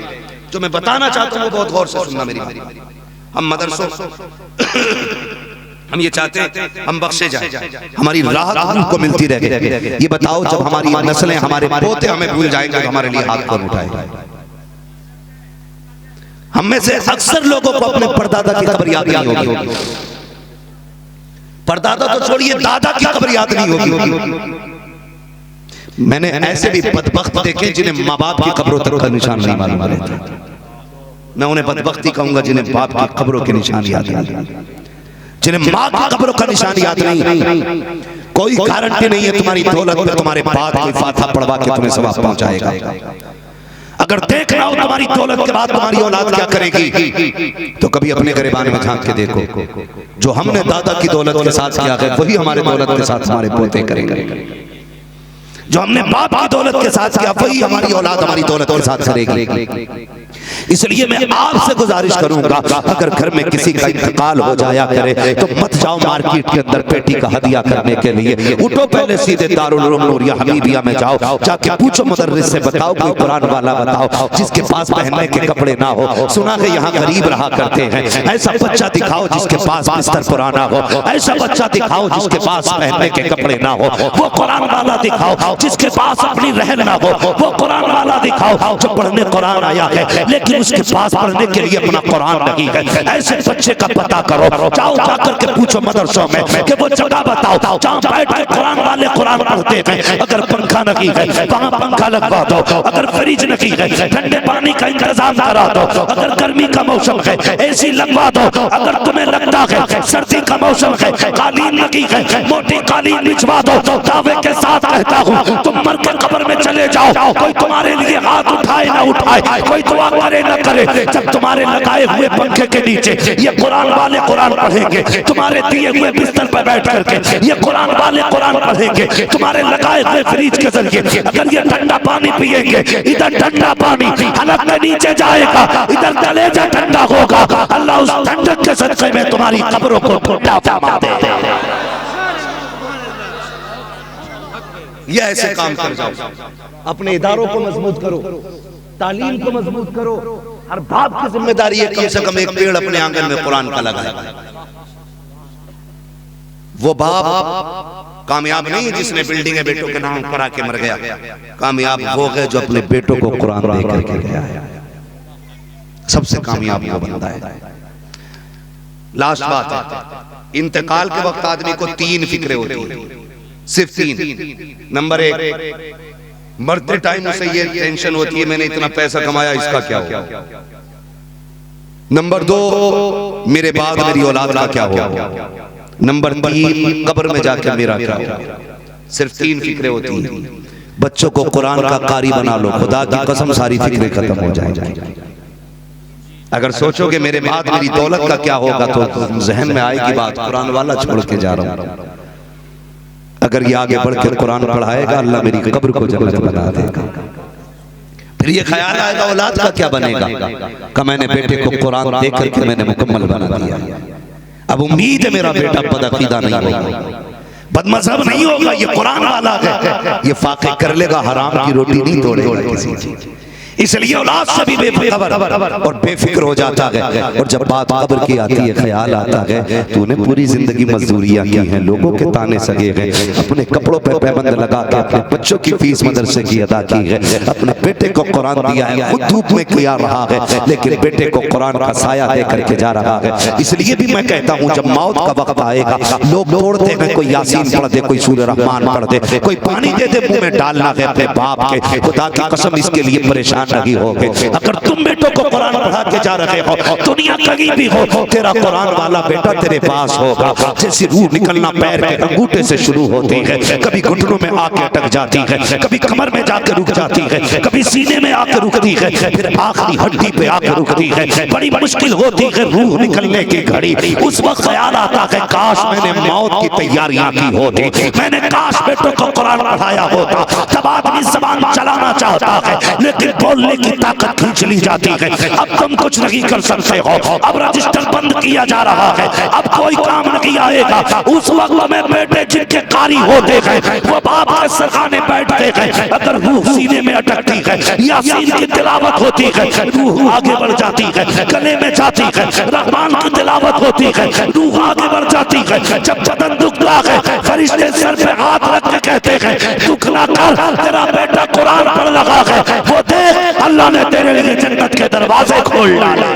जो मैं बताना चाहता हूँ वो बहुत गौर से सुनना मेरी बात। हम मदरसों हम ये चाहते हैं हम बख्शे जाए, हमारी राहत हमको मिलती रहे। ये बताओ जब हमारी नस्लें, हमारे पोते हमें भूल जाएंगे तो हमारे लिए हाथ कौन उठाएगा? हम में से अक्सर लोगों को अपने परदादा की कब्र याद नहीं होगी। परदादा तो छोड़िए, दादा की कब्र याद नहीं होगी। मैंने ऐसे भी बदबख्त देखे जिन्हें माँ बाप की कब्रों तक का निशान नहीं मालूम रहता। मैं उन्हें बदबख्ती कहूंगा जिन्हें बाप की कब्रों के निशान याद नहीं, जिन्हें माँ की कब्रों का निशान याद नहीं। कोई गारंटी नहीं है तुम्हारी दौलत में तुम्हारे बाद कोई फातिहा पढ़वा के तुम्हें सवाब पहुंचाएगा। अगर देखना हो तुम्हारी दौलत के बाद तुम्हारी औलाद क्या करेगी, तो कभी अपने गिरबान में झांक के देखो। जो हमने दादा की दौलत के साथ किया है वही हमारे दौलत के साथ हमारे पोते करेंगे। जो हमने बाप की दौलत के साथ किया वही हमारी औलाद हमारी दौलत के साथ करेगी। इसलिए मैं आपसे गुजारिश करूंगा, अगर घर में किसी का इंतकाल हो जाया करे तो मत जाओ मार्केट के अंदर पेटी का हदिया करने के लिए। उठो पहले सीधे दारुल उलूम नूरिया हमीदिया में जाओ, जाके पूछो मुदर्रिस से, बताओ कोई कुरान वाला बताओ जिसके पास पहनने के कपड़े ना हो। सुना है यहाँ गरीब रहा करते हैं, ऐसा बच्चा दिखाओ जिसके पास बिस्तर पुराना हो, ऐसा बच्चा दिखाओ जिसके पास पहनने के कपड़े ना हो। वो कुरान वाला दिखाओ जिसके पास अपनी रहन ना हो, वो कुरान वाला दिखाओ जो पढ़ने कुरान आया है लेकिन उसके पास पढ़ने के लिए अपना कुरान नहीं है। ऐसे बच्चे का पता करो, जाओ जाकर के पूछो मदरसों में कि वो जगह बताओ जहाँ बैठ के कुरान वाले कुरान पढ़ते हैं। अगर पंखा नहीं है वहाँ पंखा लगवा दो, अगर फ्रिज नहीं है ठंडे पानी का इंतजाम करा दो, अगर गर्मी का मौसम है एसी लगवा दो, अगर तुम्हें लगता है सर्दी का मौसम है कालीन लगी है मोटी कालीन बिछवा दो। दावे के साथ कहता हूँ तुम मर के कब्र में चले जाओ, कोई तुम्हारे लिए हाथ उठाए ना उठाए, कोई दुआ करे न करे, जब तुम्हारे लगाए हुए पंखे के नीचे ये कुरान वाले कुरान पढ़ेंगे, तुम्हारे दिए हुए बिस्तर पर बैठ करके ये कुरान वाले कुरान पढ़ेंगे, तुम्हारे लगाए हुए फ्रिज के जरिए अगर ये ठंडा पानी पिएंगे, इधर ठंडा पानी हलक में नीचे जाएगा, इधर कलेजा ठंडा होगा। अल्लाह उस ठंडक के सदक़े में तुम्हारी कब्रों को ठंडा फरमा दे। ये ऐसे काम कर जाओ, अपने इदारों को मजबूत करो, तालीम को मजबूत करो। हर बाप की जिम्मेदारी है कम से कम एक पेड़ अपने आंगन में कुरान का लगाए। वो बाप कामयाब नहीं जिसने बिल्डिंगें बेटों के नाम करा के मर गया, कामयाब वो है जो अपने बेटों को कुरान दे करके गया है। सबसे कामयाब वो बंदा है। लास्ट बात है, इंतकाल के वक्त आदमी को 3 फिक्रें होती हैं, सिर्फ 3। नंबर 1 मरते टाइम उसे ये टेंशन होती है मैंने इतना पैसा कमाया, इसका क्या होगा। नंबर 2, मेरे बाद मेरी औलाद का क्या होगा। नंबर 3, कब्र में जाकर मेरा क्या होगा। सिर्फ 3 फिक्रें होती हैं। बच्चों को कुरान का कारी बना लो, खुदा की कसम सारी फिक्रें खत्म हो जाएंगी। अगर सोचोगे मेरे बाद मेरी दौलत का क्या होगा तो जहन में आएगी बात कुरान वाला छोड़ के जा रहा हूं। अगर ये आगे बढ़ के कुरान पढ़ाएगा अल्लाह मेरी कब्र को जन्नत बना देगा। फिर ये ख्याल आएगा औलाद का क्या बनेगा। कि मैंने बेटे को कुरान दे करके मैंने मुकम्मल बना दिया। अब उम्मीद है मेरा बेटा बदअकीदा नहीं होगा, बदमज़हब नहीं होगा, ये कुरान वाला है, ये फाक़े कर लेगा, हराम की रोटी नहीं तोड़ेगा किसी की। इसलिए औलाद से भी बेखबर और बेफिक्र हो जाता है। और जब बात कब्र की आती है ख्याल आता है तूने पूरी जिंदगी मजदूरियां की हैं, लोगों के ताने सगे हैं, अपने कपड़ों पे पैबंद लगा के अपने बच्चों की फीस मदरसे की अदा की है, अपने बेटे को कुरान दिया है, खुद धूप में किया रहा है, लेकिन बेटे को कुरान का साया दे करके जा रहा है। इसलिए भी मैं कहता हूँ जब मौत का वक्त आएगा लोग तोड़ते हैं, कोई यासीन पढ़ दे, कोई सूरह रहमान पढ़ दे, कोई पानी दे दे मुंह में डालना है अपने बाप के, खुदा की कसम इसके लिए परेशान नहीं होगे। अगर तुम बेटों को कुरान पढ़ा के जा रहे हो, दुनिया कहीं भी हो, तेरा कुरान वाला बेटा तेरे पास होगा। जैसी रूह निकलना पैर के अंगूठे से शुरू होती है, कभी घुटनों में आके अटक जाती है, कभी कमर में जाके रुक जाती है, कभी सीने में आके रुकती है, फिर आखिरी हड्डी पे आके रुकती है। बड़ी मुश्किल होती है रूह निकलने की घड़ी। उस वक्त ख्याल आता है काश मैंने मौत की तैयारियां की होती, मैंने काश बेटों को कुरान पढ़ाया होता। तब आदमी ज़बान चलाना चाहता है लेकिन बोलने की ताकत खींच ली जाती है। अब तुम कुछ नहीं कर सकते हो, अब रजिस्टर बंद किया जा रहा है, अब कोई काम नहीं आएगा। उस वक्त में बेटे जिनके कारी होते हैं वो बाप के सरखाने बैठते हैं, अगर रूह सीने में अटकती है, यासीन की तिलावत होती है, रूह आगे बढ़ जाती है, गले में जाती है, रहमान की तिलावत होती है, रूह आगे बढ़ जाती है। जब बदन दुखता है फरिश्ते सर पे हाथ रख के कहते हैं दुख ना कर, तेरा बेटा कुरान पढ़ रहा है, वो देख अल्लाह ने तेरे लिए जन्नत के दरवाजे खोल डाले।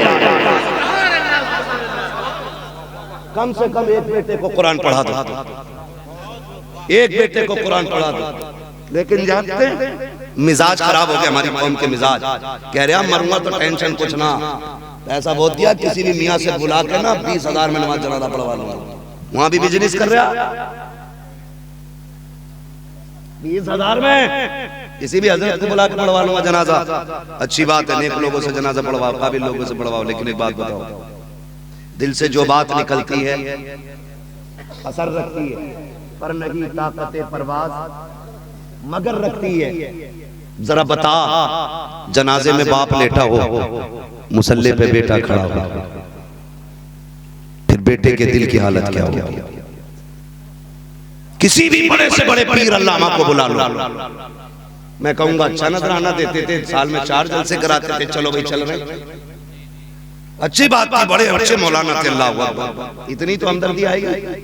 कम से कम एक बेटे को कुरान पढ़ा दो, एक बेटे को कुरान पढ़ा दो। लेकिन जानते हैं मिजाज खराब हो गया हमारी कौम के मिजाज। कह रहे मरूंगा तो टेंशन कुछ ना, ऐसा बोल दिया किसी भी मियाँ से बुला के ना 20,000 में नमाज जनाजा पढ़वा लूंगा। वहां भी बिजनेस कर रहा 20,000 में किसी भी हजरत को बुला के पढ़वा लूंगा जनाजा। अच्छी बात है, नेक लोगों से जनाजा पढ़वाओ, काबिल लोगों से पढ़वाओ, लेकिन एक बात बताओ, दिल से जो बात निकलती है असर रखती है, पर नहीं ताकत परवाज मगर रखती है। जरा बता, जनाजे में बाप लेटा हो, मुसल्ले पे बेटा खड़ा हो, फिर बेटे के दिल की हालत क्या होगी। किसी भी बड़े से बड़े पीर अल्लामा को बुला लो, मैं कहूंगा अच्छा नजराना देते थे, साल में 4 जलसे कराते थे, चलो भाई चल रहे, अच्छी बात थी, बड़े अच्छे मौलाना थे, अल्लाह अकबर, इतनी तो हमदर्दी आएगी,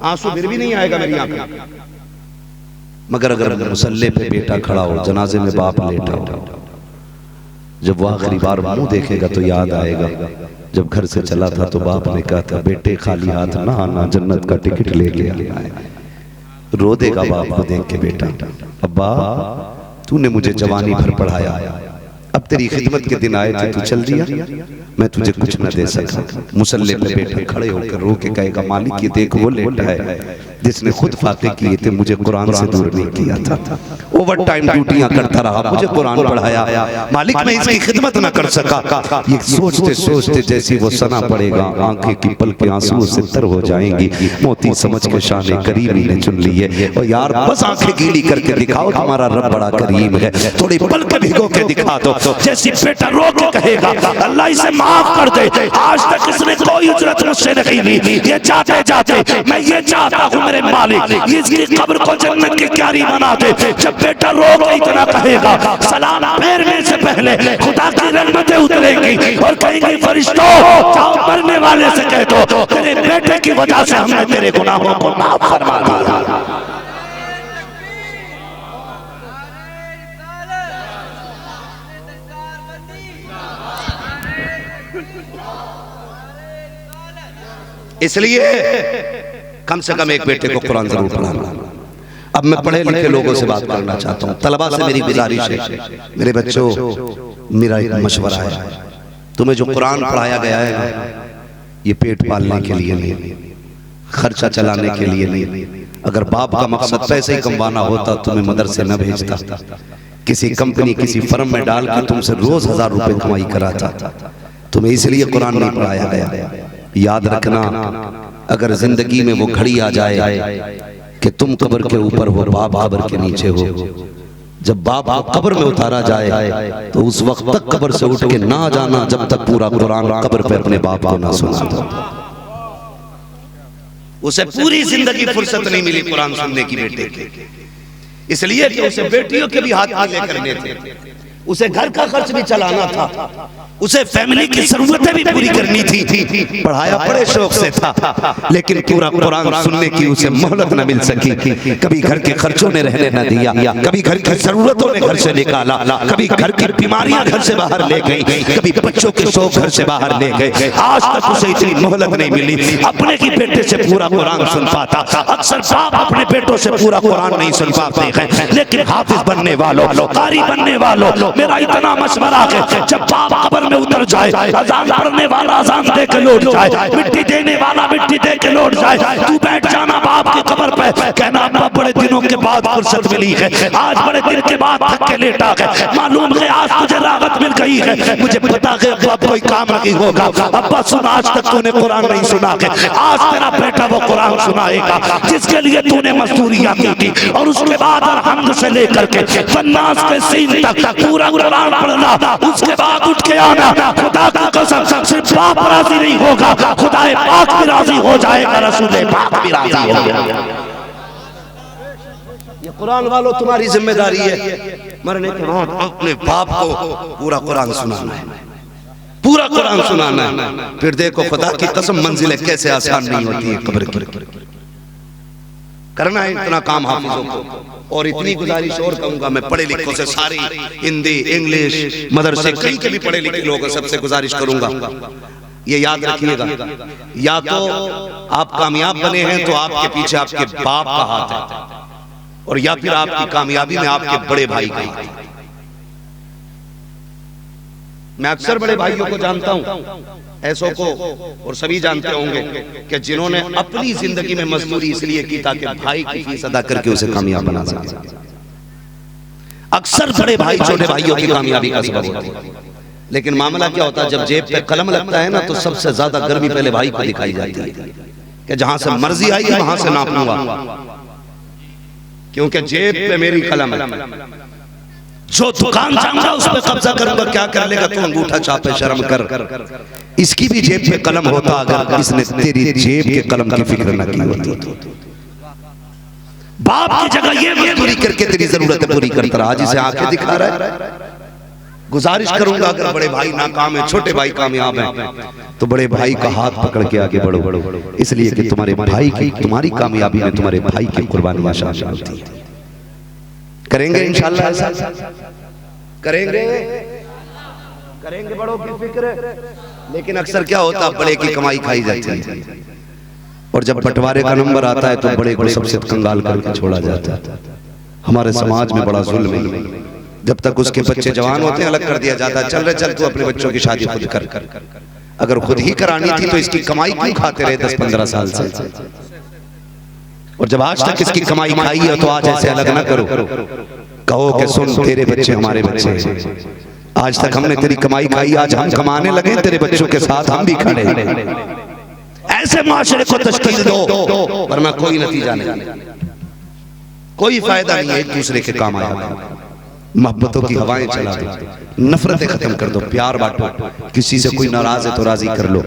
आंसू फिर भी नहीं आएगा मेरी आंखों में। मगर अगर मुसल्ले पे बेटा खड़ा हो, जनाजे में बाप लेटा हो, जब वो आखिरी बार मुंह देखेगा तो याद आएगा जब घर से चला था तो बाप ने कहा था बेटे खाली हाथ ना आना, जन्नत का टिकट लेके आना है। रो देगा बाप को देख के बेटा, अब्बा तूने मुझे जवानी भर पढ़ाया, अब तेरी खिदमत के दिन आए थे, तू चल दिया, मैं तुझे कुछ न दे सका। मुसल्ले पे बेटा खड़े होकर रो के कहेगा मालिक ये देख वो लेटा है जिसने खुद फाके किए थे, मुझे कुरान से दूर नहीं किया था, ओवर टाइम ड्यूटियां करता रहा, मुझे कुरान पढ़ाया, मालिक मैं इसकी खिदमत न कर सका। ये सोचते सोचते जैसी वो सना पड़ेगा, आंखें की पल के आंसू से तर हो जाएंगी, मोती समझ के शाने करीमी ने चुन ली है। और यार बस आंखें गीली करके दिखाओ तुम्हारा रब बड़ा करीम है, थोड़ी पल के भिगो के दिखा दो। जैसी बेटा रो के कहेगा अल्लाह इसे माफ कर दे, आज तक इसने कोई उजरत मुझसे नहीं ली, ये जाते जाते मैं ये चाहता हूँ मेरे मालिक इसकी कब्र को जन्नत की क्यारी बना दे। जब बेटा रो के इतना कहेगा सलाम फेरने से पहले खुदा की रहमतें उतरेंगी और कहेंगी फरिश्तों जाओ मरने वाले से कह दो तेरे बेटे की वजह से हमने तेरे गुनाहों को माफ फरमा दिया। इसलिए कम से कम एक बेटे को कुरान जरूर पढ़ाना। अब मैं पढ़े लिखे लोगों से बात करना चाहता हूँ। तलबा से मेरी गुजारिश है, मेरे बच्चों, मेरा एक मशवरा है, तुम्हें जो कुरान पढ़ाया गया है ना, ये पेट पालने के लिए नहीं, खर्चा चलाने के लिए नहीं। अगर बाप का मकसद पैसे ही कमाना होता तुम्हें मदरसे न भेजता, किसी कंपनी किसी फर्म में डाल के तुमसे रोज 1000 रुपए कमाई कराता। तुम्हें इसलिए कुरान नहीं पढ़ाया गया। याद रखना, अगर जिंदगी में वो घड़ी आ जाए कि तुम कब्र के ऊपर हो, बाप कब्र के नीचे हो, जब बाप को कब्र में उतारा जाए तो उस वक्त तक कब्र से उठ के ना जाना जब तक पूरा कुरान कब्र पे अपने बाप को ना सुना दो। उसे पूरी जिंदगी फुर्सत नहीं मिली कुरान सुनने की बेटे की, इसलिए कि उसे बेटियों के भी हाथ आगे करने थे, उसे घर का खर्च भी चलाना था, उसे फैमिली की जरूरतें भी पूरी करनी थी। पढ़ाया बड़े शौक से था, लेकिन पूरा कुरान सुनने की उसे मोहलत न मिल सकी। कभी घर के खर्चों ने रहने न दिया, कभी घर की जरूरतों ने घर से निकाला, कभी घर की बीमारियां घर से बाहर ले गई, कभी बच्चों के शौक घर से बाहर ले गए। आज तक उसे इतनी मोहलत नहीं मिली अपने की बेटे से पूरा कुरान सुन पाता। अक्सर बाप अपने बेटों से पूरा कुरान नहीं सुन पाते हैं, लेकिन हाफिज बनने वालों, कारी बनने वालों, मेरा इतना मशवरा है, जब बाप कब्र में उतर जाए, अजान पढ़ने वाला अजान दे के लौट जाए, मिट्टी देने वाला मिट्टी दे के लौट जाए, तू बैठ जाना बाप की कब्र पे, कहना अब्बा बड़े दिनों के बाद फुर्सत मिली है, आज बड़े दिन के बाद थक के लेटा है, मालूम है आज तुझे राहत मिल गई है, मुझे पता है अब्बा कोई काम नहीं होगा। अब्बा सुन, आज तक तूने कुरान नहीं सुना है, आज तेरा बेटा वो कुरान सुनाएगा जिसके लिए तूने मजदूरियां की थी। और उसके बाद अलहम्द से लेकर के फन्नास के सीन तक पूरा कुरान पढ़ना, उसके बाद उठ के आना। खुदा की कसम, सिर्फ बाप राजी नहीं होगा, खुदाए पाक भी राजी हो जाएगा, रसूले पाक भी राजी होगा। ये कुरान वालों तुम्हारी जिम्मेदारी है, मरने के बाद अपने बाप को पूरा कुरान सुनाना है, पूरा कुरान सुनाना है। फिर देखो खुदा की कसम मंजिलें कैसे आसान नहीं होती है कब्र की। करना है इतना काम हाफिजों को। और इतनी गुजारिश और कहूंगा, मैं पढ़े लिखों से सारी हिंदी इंग्लिश मदरसे कई के भी पढ़े लिखे लोग हैं, सबसे गुजारिश करूंगा ये याद रखिएगा, या तो आप कामयाब बने हैं तो आपके पीछे आपके बाप का हाथ है, और या फिर आपकी कामयाबी में आपके बड़े भाई का हाथ है। मैं अक्सर बड़े भाइयों को जानता हूं, ऐसों को, और सभी जानते होंगे कि जिन्होंने अपनी जिंदगी में मजदूरी इसलिए की ताकि भाई की फीस अदा करके उसे कामयाब बना सके। अक्सर बड़े भाई छोटे भाइयों की कामयाबी का सबब होता है, लेकिन मामला क्या होता है, जब जेब पे कलम लगता है ना तो सबसे ज्यादा गर्मी पहले भाई को दिखाई जाती है कि जहां से मर्जी आई है वहां से नापूंगा, क्योंकि जेब पे मेरी कलम है। जो दुकान जाऊंगा उस पर कब्जा करूंगा, क्या कर लेगा तू अंगूठा छापे, शर्म कर। इसकी भी जेब पे कलम होता अगर इसने तेरी जेब के कलम की फिक्र न की होती। बाप की जगह ये मजदूरी करके तेरी जरूरतें पूरी करता रहा, आज इसे आंखें दिखा रहा है। गुजारिश करूंगा अगर बड़े भाई नाकाम है, छोटे भाई कामयाब हैं, तो बड़े भाई का हाथ पकड़ के आगे बढ़ो, इसलिए कि तुम्हारे भाई की, तुम्हारी कामयाबी में तुम्हारे भाई की कुर्बानियां शामिल होती है। करेंगे इंशाअल्लाह, ऐसा करेंगे, करेंगे बड़ों की फिक्र। लेकिन अक्सर क्या होता, बड़े की कमाई खाई जाती है, और जब बंटवारे का नंबर आता है तो बड़े को सबसे कंगाल करके छोड़ा जाता है। हमारे समाज में बड़ा जुल्म है, जब तक उसके बच्चे जवान होते हैं अलग कर दिया जाता है, चल रहे चल तू अपने बच्चों की शादी खुद कर। अगर खुद ही करानी थी तो इसकी कमाई क्यों खाते रहे 10-15 साल से? और जब आज तक इसकी कमाई खाई है तो आज ऐसे अलग ना करो, कहो कि सुन तेरे बच्चे हमारे बच्चे, आज तक हमने तेरी कमाई खाई, आज हम कमाने लगे तेरे बच्चों के साथ हम भी खड़े। ऐसे माशरे को तश्कील दो, वरना कोई नतीजा नहीं, कोई फायदा नहीं है एक दूसरे के काम आया। मोहब्बतों की हवाएं चला दो, नफरतें खत्म कर दो, प्यार बांटो। किसी से कोई नाराज है तो राजी कर लो,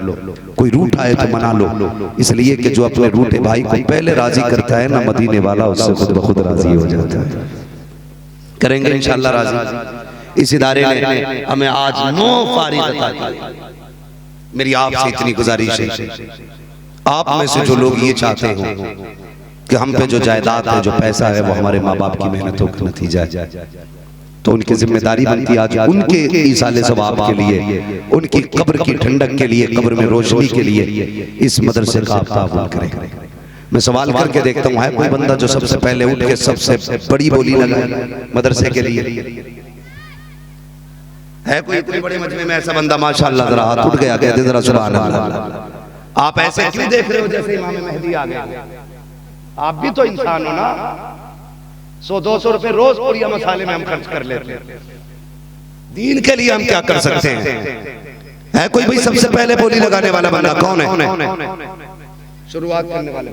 कोई रूठा है तो मना लो, इसलिए कि जो अपने रूठे भाई को पहले राजी करता है ना, मदीने वाला उससे खुद ब खुद राजी हो जाता है। करेंगे इंशाअल्लाह राजी। इस इदारे ने हमें आज 9 फारिग अता की। मेरी आपसे इतनी गुजारिश है, आप में से जो लोग ये चाहते हो कि हम पे जो जायदाद है, जो पैसा है, वो हमारे माँ बाप की मेहनतों का नतीजा है, तो उनकी जिम्मेदारी बनती है आज उनके ईसाले सवाब के लिए, उनकी कब्र की ठंडक के लिए, कब्र में रोशनी के लिए इस मदरसे का आप ताबून करें। मैं सवाल करके देखता हूँ, है कोई बंदा जो सबसे पहले उठ के सबसे बड़ी बोली लगाए मदरसे के लिए? है कोई इतने बड़े मजमे में ऐसा बंदा? माशाअल्लाह, जरा हाथ उठ गया, कहते जरा सुभान अल्लाह। आप ऐसे क्यों देख रहे हो जैसे इमाम मेहदी आ गए? आप भी तो इंसान हो ना। 100-200 रुपए रोज पूरी मसाले में हम खर्च कर लेते हैं। दीन के लिए हम क्या कर सकते हैं? है कोई भाई सबसे पहले बोली लगाने वाला बंदा कौन है? शुरुआत करने वाले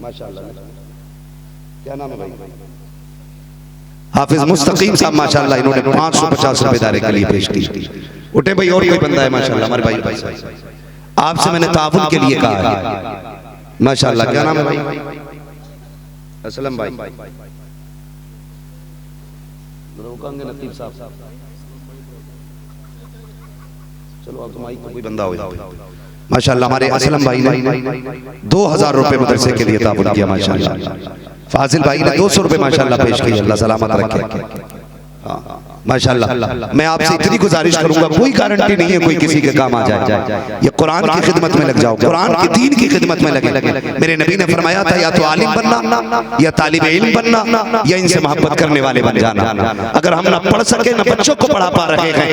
माशाअल्लाह, क्या नाम है भाई? हाफिज मुस्तकीम साहब माशाअल्लाह, इन्होंने 550 रुपए इदारे के लिए पेश की। उठे भाई, और कोई बंदा है माशाअल्लाह? हमारे भाई आपसे मैंने ताउन के लिए कहा है माशाअल्लाह, क्या नाम है भाई? असलम भाई, नतीब साहब, चलो अब माइक कोई बंदा हो माशाअल्लाह। हमारे असलम भाई ने 2000 रुपए मदरसे के लिए ताउन किया माशाअल्लाह। फाजिल भाई ने 200 रुपए माशाअल्लाह पेश किए, अल्लाह सलामत रखे। माशाअल्लाह, मैं आपसे इतनी गुजारिश करूंगा, कोई गारंटी नहीं है कोई किसी के काम आ जाए। ये कुरान की खिदमत में लग जाओ, कुरान की दीन की खिदमत में लगे। मेरे नबी ने फरमाया था, या तो आलिम बनना, या तालिब इल्म बनना, या इनसे मोहब्बत करने वाले बन जाना। अगर हम ना पढ़ सके, ना बच्चों को पढ़ा पा रहे हैं,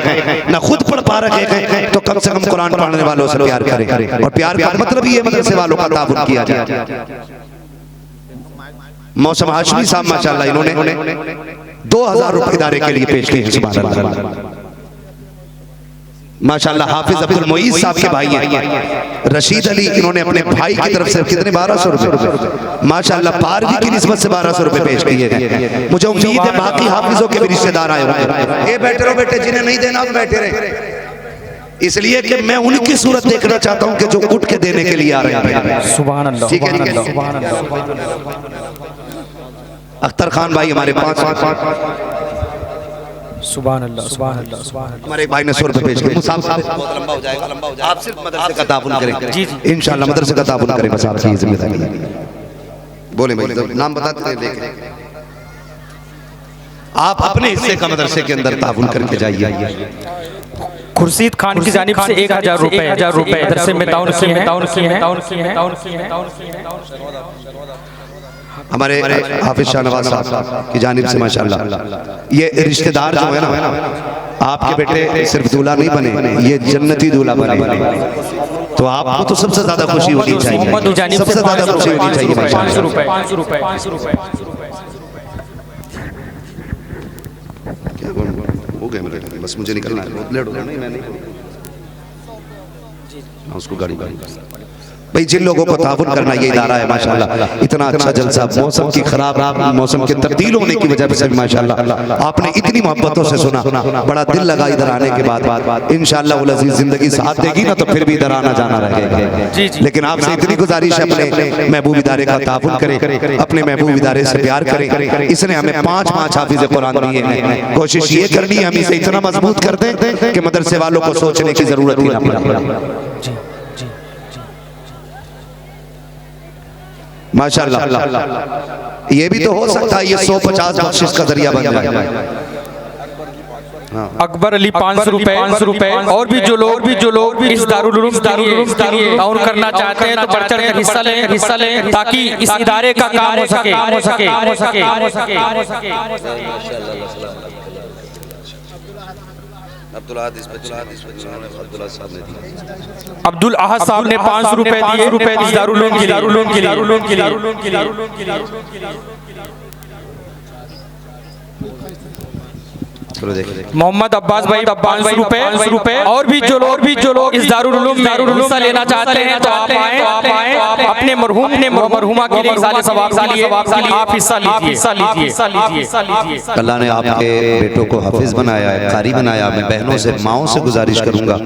ना खुद पढ़ पा रहे हैं, तो कम से कम कुरान पढ़ने वालों से प्यार करें। और प्यार का मतलब ये मदरसे वालों का ताबुन किया जाए। मौसम हाशमी साहब माशाअल्लाह, इन्होंने 2000 रुपए इदारे के लिए पेश किए, सुभान अल्लाह माशाअल्लाह। हाफिज अब्दुल मुईज साहब के भाई हैं रशीद अली, इन्होंने अपने भाई की तरफ से कितने 1200 रुपए माशाअल्लाह, पारवी की निस्बत से 1200 रुपए पेश किए गए। मुझे उम्मीद है बाकी हाफिजों के भी रिश्तेदार आए होंगे। ये बैठे रहो बेटे, जिन्हें नहीं देना वो बैठे रहे, इसलिए कि मैं उनकी सूरत देखना चाहता हूं कि जो उठ के देने के लिए आ रहे हैं। सुभान अल्लाह, ठीक है। अख्तर खान भाई हमारे 5 सुभान अल्लाह, सुभान अल्लाह, सुभान अल्लाह। हमारे भाई ने 100 रुपए पेश किए। मुसाब साहब बहुत लंबा हो जाएगा, आप सिर्फ मदरसे का ताउन करें। जी जी इंशाल्लाह मदरसे का ताउन करें, बस आपकी जिम्मेदारी है। बोले भाई, नाम बताते हैं लेके आप अपने हिस्से का मदरसे के अंदर ताउन करके जाइए। खुर्शीद खान की जानिब से 1000 रुपए मदरसे में ताउन किए हैं। हमारे हाफिज शाहनवाज साहब की जानिब से माशाअल्लाह। ये रिश्तेदार जो है ना, आपके बेटे सिर्फ दूल्हा नहीं बने, ये जन्नती दूल्हा बने, तो आपको तो सबसे ज्यादा खुशी होनी चाहिए, सबसे ज्यादा खुशी होनी चाहिए। 500 रुपए हो गए मेरे, बस मुझे निकलना है, बहुत लेट हो गया। नहीं मैं नहीं, उसको गाड़ी भाई, जिन लोगों को ताउन करना ये इदारा है माशाअल्लाह, इतना अच्छा जलसा, मौसम की खराब मौसम के तब्दील होने की वजह से माशाअल्लाह आपने इतनी मोहब्बतों से सुना, बड़ा दिल लगा इधर आने के बाद। इंशाअल्लाह वो अजीज जिंदगी साथ देगी ना, तो फिर भी इधर आना जाना रहेगा। लेकिन आपसे इतनी गुजारिश है, अपने महबूब इदारे का ताउन करें, अपने महबूब इदारे से प्यार करें। इसने हमें 5 हाफिज कुरान दिए हैं, कोशिश ये करनी है हम इसे इतना मजबूत कर दें कि मदरसे वालों को सोचने की जरूरत ही ना पड़े माशाअल्लाह। ये भी तो हो सकता है ये 150 बख्शिश का जरिया बन जाए। अकबर अली 500 रुपए। और भी जो लोग इस दारुल उलूम ताउन करना चाहते हैं तो बढ़ चढ़ कर हिस्सा लें ताकि इस इदारे का काम हो सके। अब्दुल अहद साहब ने 500 रुपए दिए इस दारुल उलूम के लिए। मोहम्मद अब्बास भाई 500 रुपए। और भी जो लोग इस दारुल उलूम में हिस्सा लेना चाहते हैं तो आप आए, अपने मरहूमा के लिए सवाब आप हिस्सा लीजिए। अल्लाह ने आपके बेटों को हाफिज बनाया है, कारी बनाया। मैं बहनों से, माओं से गुजारिश करूंगा,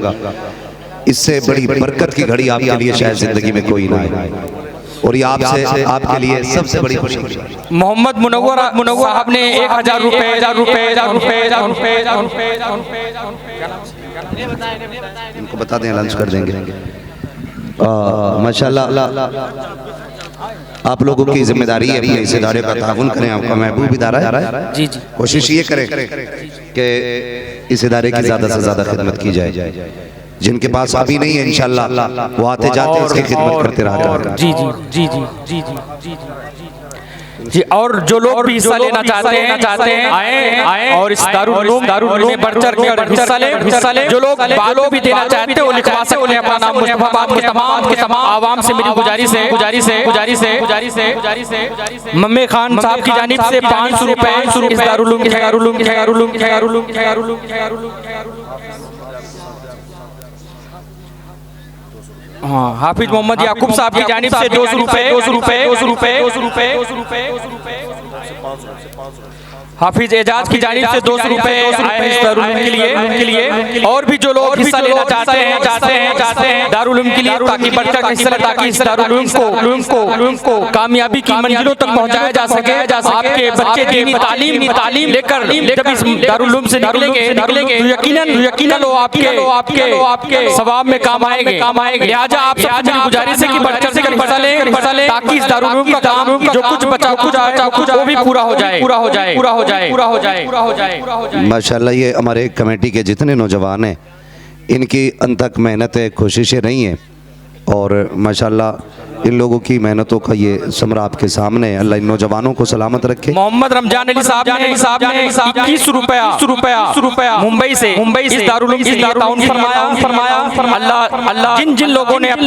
इससे बड़ी बरकत की घड़ी आपके लिए शायद जिंदगी में कोई ना आए, और ये आपसे आपके लिए सबसे बड़ी खुशी। मोहम्मद मुनव्वर साहब ने 1000 रुपए इनको बता दें, लंच कर देंगे माशाअल्लाह। आप लोगों की जिम्मेदारी है अपने इस इदारे का ताउन करें, आपका महबूब इदारा है। जी। कोशिश ये करें कि इस इदारे की ज्यादा से ज्यादा खिदमत की जाए। जिनके पास अभी नहीं है इंशाल्लाह वो आते जाते इसकी खिदमत करते रहते हैं। जी जी जी जी जी जी जी जी। और जो लोग भी हिस्सा लेना चाहते हैं आए और इस दारुल उलूम में बढ़ चढ़ कर हिस्सा ले। जो लोग भी देना चाहते हैं वो लिखवा सकते हैं अपना नाम। मुस्तफाबाद के तमाम आवाम से मेरी गुजारिश है मम्मे खान साहब की जानिब से 500 रुपए इस दारुल उलूम हाँ हाफिज मोहम्मद याकूब साहब की जानिब से 200 रुपए हाफिज एजाज की जानिब से 200 रुपए के लिए और भी जो लोग हिस्सा लेना चाहते हैं दारुल उलूम के लिए ताकि बढ़कर ताकि इस दारुल उलूम को कामयाबी की मंजिलों तक पहुंचाया जा सके। आपके बच्चे दीनी तालीम लेकर जब इस दारुल उलूम से निकलेंगे यकीनन वो आपके सवाब में काम आएंगे। लिहाजा आप सबसे मेरी गुजारिश है कि बढ़ चढ़ कर हिस्सा लें ताकि इस दारुल उलूम का काम जो कुछ बचा वो भी पूरा हो जाए। माशाल्लाह ये हमारे कमेटी के जितने नौजवान हैं इनकी अनथक मेहनत है, कोशिशें नहीं हैं और माशाल्लाह इन लोगों की मेहनतों का ये समरा आपके सामने है। अल्लाह इन नौजवानों को सलामत रखे। मोहम्मद रमजान अली साहब ने 21 रुपया मुंबई से इस दारुल उलूम के लिए ताउन फरमाया। अल्लाह जिन लोगों ने अब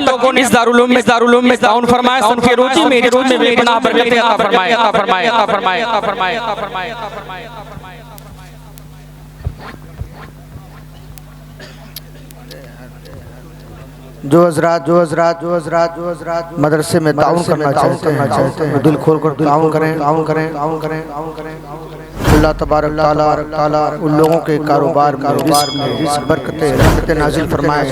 तक इस दारुल उलूम में ताउन फरमाया उनके रोजी में बेपनाह बरकतें अता फरमाए। जो हज़रात मदरसे में ताउन करना चाहते हैं दिल खोल कर ताउन करें। अल्लाह तबारक ताला उन लोगों के कारोबार में रिज़्क़ बरकतें नाज़िल फरमाए।